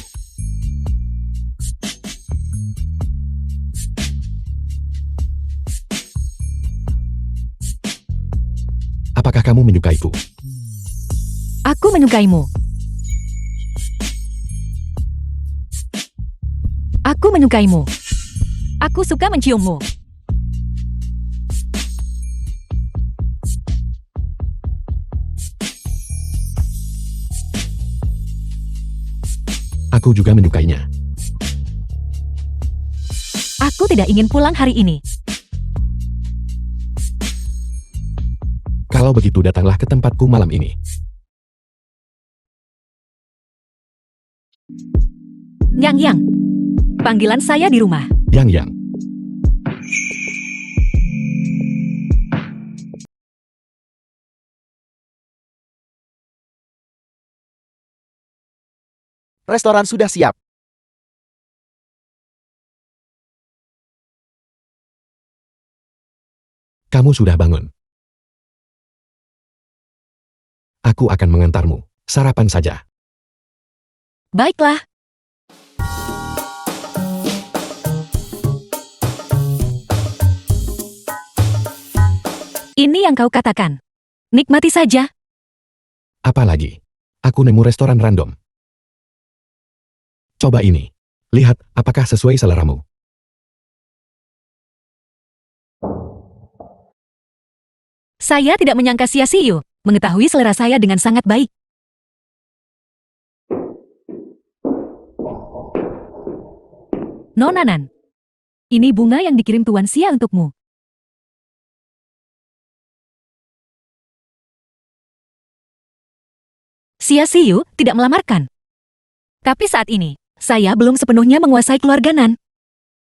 Apakah kamu menyukaiku? Aku menyukaimu. Aku menyukaimu. Aku suka menciummu. Aku juga menyukainya. Aku tidak ingin pulang hari ini. Kalau begitu datanglah ke tempatku malam ini. Yang. Panggilan saya di rumah. Yang. restoran sudah siap. Kamu sudah bangun. Aku akan mengantarmu. Sarapan saja. Baiklah. Ini yang kau katakan. Nikmati saja. Apalagi, aku nemu restoran random. Coba ini. Lihat apakah sesuai seleramu. Saya tidak menyangka Sia Siyu mengetahui selera saya dengan sangat baik. Nona Nan, ini bunga yang dikirim Tuan Sia untukmu. Sia Siyu tidak melamarkan. Tapi saat ini, saya belum sepenuhnya menguasai keluarga Nan.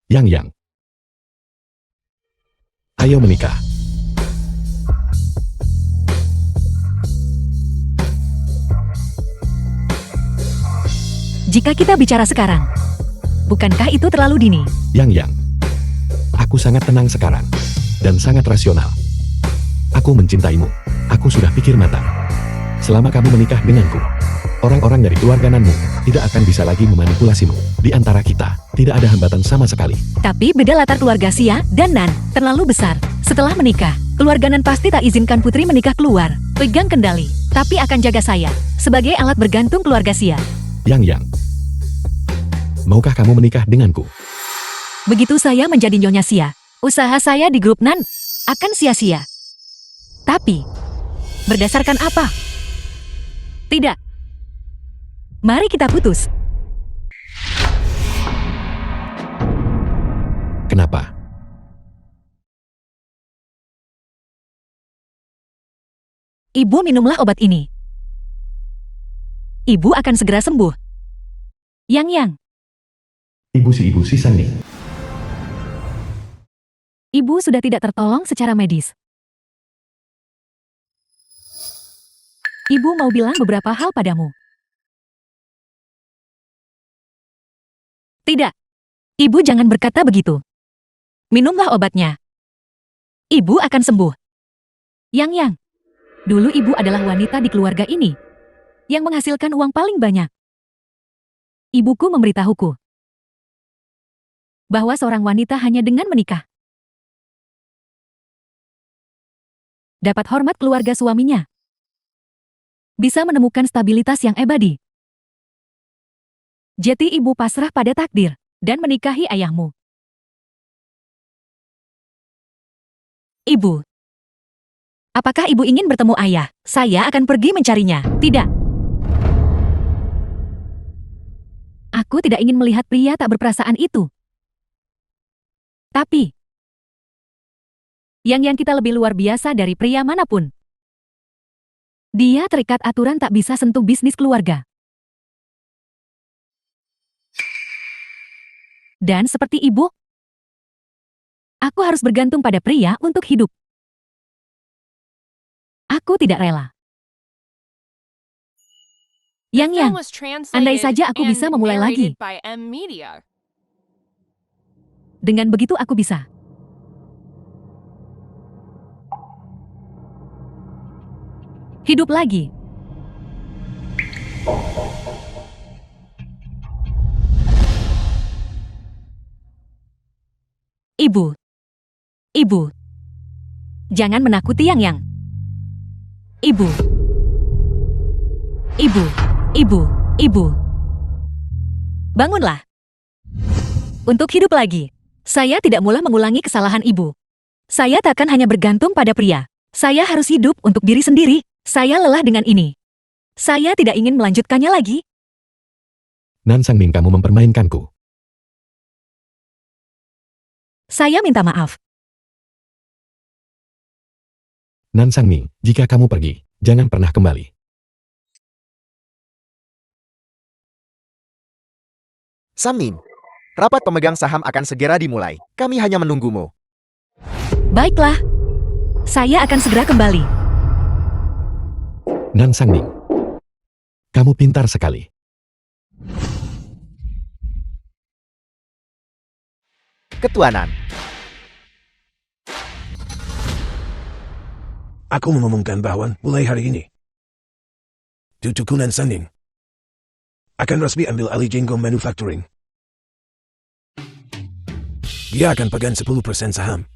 Yang. Ayo menikah. Jika kita bicara sekarang, bukankah itu terlalu dini? Yang. Aku sangat tenang sekarang. Dan sangat rasional. Aku mencintaimu. Aku sudah pikir matang. Selama kamu menikah denganku, orang-orang dari keluarga Nanmu tidak akan bisa lagi memanipulasimu. Di antara kita, tidak ada hambatan sama sekali. Tapi beda latar keluarga Sia dan Nan terlalu besar. Setelah menikah, keluarga Nan pasti tak izinkan putri menikah keluar, pegang kendali, tapi akan jaga saya sebagai alat bergantung keluarga Sia. Yang. Maukah kamu menikah denganku? Begitu saya menjadi Nyonya Sia, usaha saya di grup Nan akan sia-sia. Tapi, berdasarkan apa? Tidak. Mari kita putus. Kenapa? Ibu minumlah obat ini. ibu akan segera sembuh. Yang, Ibu si Sang Ning. ibu sudah tidak tertolong secara medis. Ibu mau bilang beberapa hal padamu. Tidak. Ibu jangan berkata begitu. Minumlah obatnya. Ibu akan sembuh. Yang, dulu ibu adalah wanita di keluarga ini yang menghasilkan uang paling banyak. Ibuku memberitahuku bahwa seorang wanita hanya dengan menikah dapat hormat keluarga suaminya, bisa menemukan stabilitas yang abadi. Jadi ibu pasrah pada takdir dan menikahi ayahmu. Ibu, apakah ibu ingin bertemu ayah? Saya akan pergi mencarinya. Tidak. Aku tidak ingin melihat pria tak berperasaan itu. Tapi, yang kita lebih luar biasa dari pria manapun. Dia terikat aturan tak bisa sentuh bisnis keluarga. Dan seperti ibu, aku harus bergantung pada pria untuk hidup. Aku tidak rela. The film Yang, was translated andai saja aku bisa and memulai lagi. narrated by M Media. Dengan begitu aku bisa. Hidup lagi. Ibu, jangan menakuti Yang. Ibu. Bangunlah. Untuk hidup lagi. Saya tidak mula mengulangi kesalahan ibu. Saya takkan hanya bergantung pada pria. Saya harus hidup untuk diri sendiri. Saya lelah dengan ini. Saya tidak ingin melanjutkannya lagi. Nan Sang Ning, kamu mempermainkanku. Saya minta maaf. Nan Sang Ning, jika kamu pergi, jangan pernah kembali. Samnin, rapat pemegang saham akan segera dimulai. Kami hanya menunggumu. Baiklah. Saya akan segera kembali. Nan Sang Ning, kamu pintar sekali. Ketuanan, Aku mengumumkan bahwa mulai hari ini, Tutukunan Sanding akan resmi ambil alih Jenggo Manufacturing. Dia akan pegang 10% saham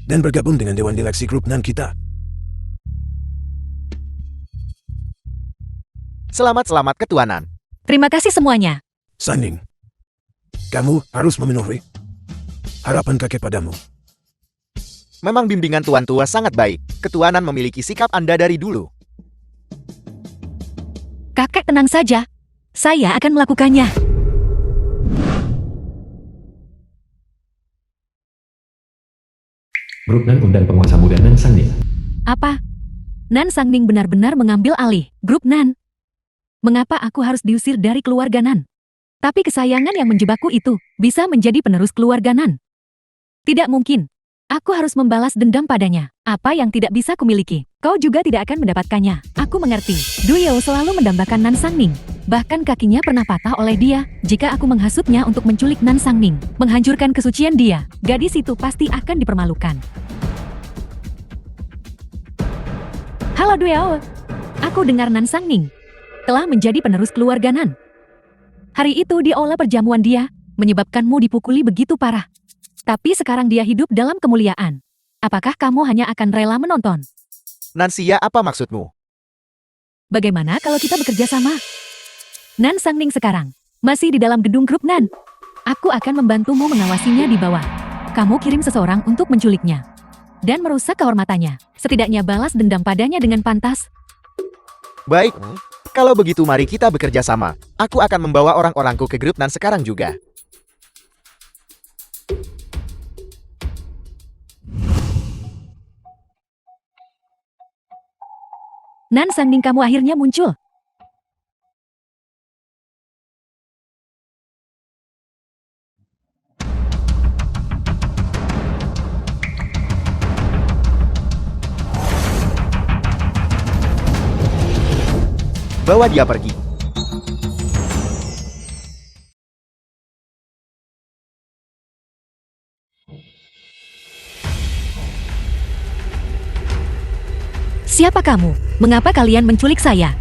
dan bergabung dengan Dewan Direksi Grup Nan kita. selamat ketuanan. Terima kasih semuanya. Sanding, kamu harus memenuhi harapan kakek padamu. Memang bimbingan Tuan Tua sangat baik. Ketuanan memiliki sikap Anda dari dulu. Kakek tenang saja. Saya akan melakukannya. Grup Nan undang penguasa muda Nan Sang Ning. Apa? Nan Sang Ning benar-benar mengambil alih grup Nan. Mengapa aku harus diusir dari keluarga Nan? Tapi kesayangan yang menjebakku itu bisa menjadi penerus keluarga Nan. Tidak mungkin. Aku harus membalas dendam padanya. Apa yang tidak bisa kumiliki, kau juga tidak akan mendapatkannya. Aku mengerti. Duyo selalu mendambakan Nan Sang Ning. Bahkan kakinya pernah patah oleh dia. Jika aku menghasutnya untuk menculik Nan Sang Ning, menghancurkan kesucian dia, gadis itu pasti akan dipermalukan. Halo Duyo. Aku dengar Nan Sang Ning telah menjadi penerus keluarga Nan. Hari itu di aula perjamuan dia menyebabkanmu dipukuli begitu parah. Tapi sekarang dia hidup dalam kemuliaan. Apakah kamu hanya akan rela menonton? Nansia, apa maksudmu? Bagaimana kalau kita bekerja sama? Nan Sang Ning sekarang masih di dalam gedung grup Nan. Aku akan membantumu mengawasinya di bawah. Kamu kirim seseorang untuk menculiknya dan merusak kehormatannya. Setidaknya balas dendam padanya dengan pantas. Baik, kalau begitu mari kita bekerja sama. Aku akan membawa orang-orangku ke grup Nan sekarang juga. Nan Sang Ning, kamu akhirnya muncul. Bawa dia pergi. Siapa kamu? Mengapa kalian menculik saya?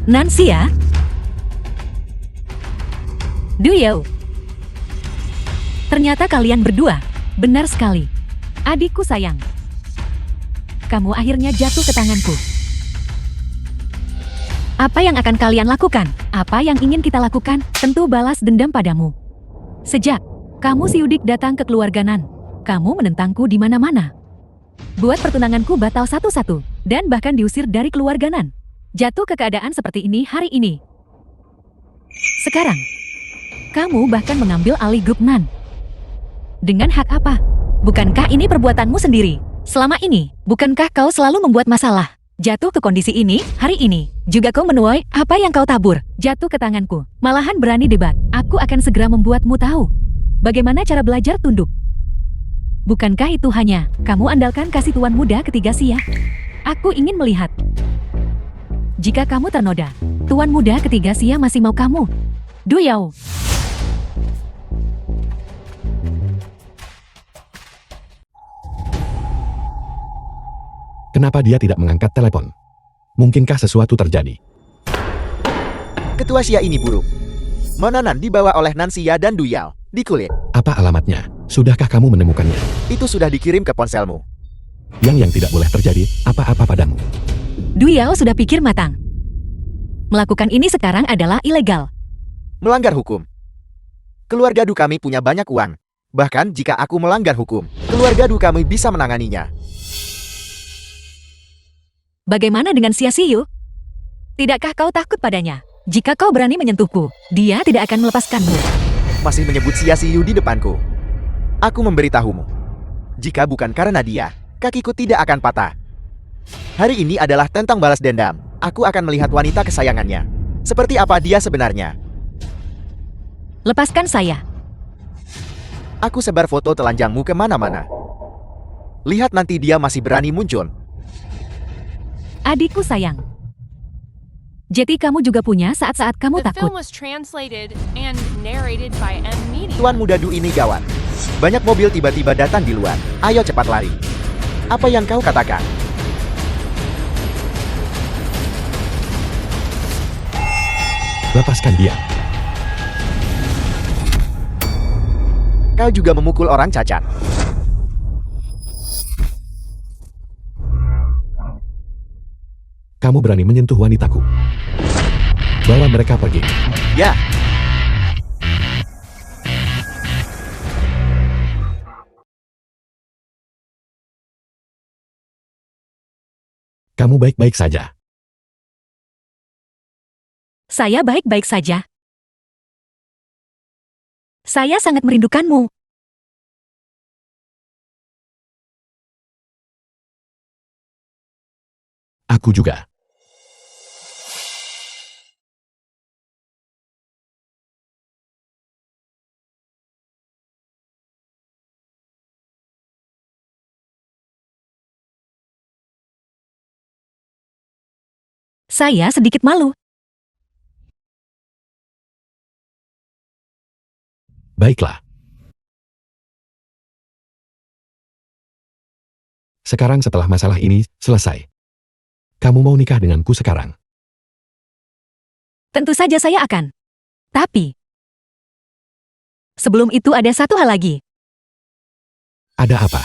Nancy ya? Duyao. Ternyata kalian berdua. Benar sekali. Adikku sayang. Kamu akhirnya jatuh ke tanganku. Apa yang akan kalian lakukan? Apa yang ingin kita lakukan? Tentu balas dendam padamu. Sejak kamu si Udik datang ke keluarga Nan, kamu menentangku di mana-mana. Buat pertunanganku batal satu-satu, dan bahkan diusir dari keluarga Nan. Jatuh ke keadaan seperti ini hari ini. Sekarang, kamu bahkan mengambil alih grup Nan. Dengan hak apa? Bukankah ini perbuatanmu sendiri? Selama ini, bukankah kau selalu membuat masalah? Jatuh ke kondisi ini, hari ini, juga kau menuai apa yang kau tabur. Jatuh ke tanganku, malahan berani debat. Aku akan segera membuatmu tahu bagaimana cara belajar tunduk. Bukankah itu hanya kamu andalkan kasih tuan muda ketiga Sia? Aku ingin melihat. Jika kamu ternoda, tuan muda ketiga Sia masih mau kamu. Duyao. Kenapa dia tidak mengangkat telepon? Mungkinkah sesuatu terjadi? Ketua Xia ini buruk. Mononan dibawa oleh Nansia dan Duyao. Di kulit. Apa alamatnya? Sudahkah kamu menemukannya? Itu sudah dikirim ke ponselmu. Yang tidak boleh terjadi, apa-apa padamu. Duyao sudah pikir matang. Melakukan ini sekarang adalah ilegal. Melanggar hukum. Keluarga Du kami punya banyak uang. Bahkan jika aku melanggar hukum, keluarga Du kami bisa menanganinya. Bagaimana dengan Xia Xiyu? Tidakkah kau takut padanya? Jika kau berani menyentuhku, dia tidak akan melepaskanmu. Masih menyebut Xia Xiyu di depanku. Aku memberitahumu. Jika bukan karena dia, kakiku tidak akan patah. Hari ini adalah tentang balas dendam. Aku akan melihat wanita kesayangannya. Seperti apa dia sebenarnya. Lepaskan saya. Aku sebar foto telanjangmu kemana-mana. Lihat nanti dia masih berani muncul. Adikku sayang. Jadi kamu juga punya saat-saat kamu The takut. film was translated and narrated by M Media. Tuan muda Du ini gawat. Banyak mobil tiba-tiba datang di luar. Ayo cepat lari. Apa yang kau katakan? Lepaskan dia. Kau juga memukul orang cacat. Kamu berani menyentuh wanitaku. Bawa mereka pergi. Ya, Kamu baik-baik saja. Saya baik-baik saja. Saya sangat merindukanmu. Aku juga. Saya sedikit malu. Baiklah. Sekarang setelah masalah ini selesai, kamu mau nikah denganku sekarang? Tentu saja saya akan. Tapi, sebelum itu ada satu hal lagi. Ada apa?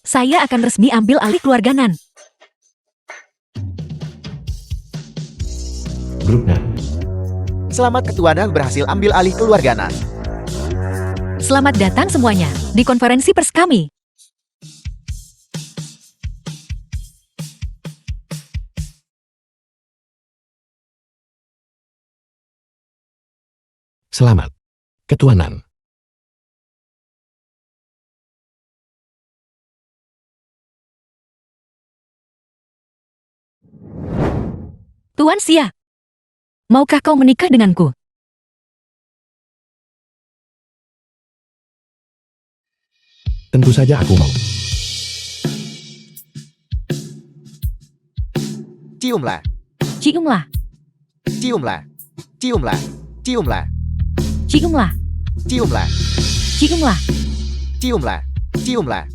Saya akan resmi ambil alih keluarga Nan. Grup Nan. selamat Ketua Nan berhasil ambil alih keluarga Nan. Selamat datang semuanya di konferensi pers kami. Selamat, Ketua Nan. Tuan Xia, maukah kau menikah denganku? Tentu saja aku mau. Ciumlah, Ciumlah, ciumlah, ciumlah, ciumlah, ciumlah, ciumlah, ciumlah, ciumlah, ciumlah.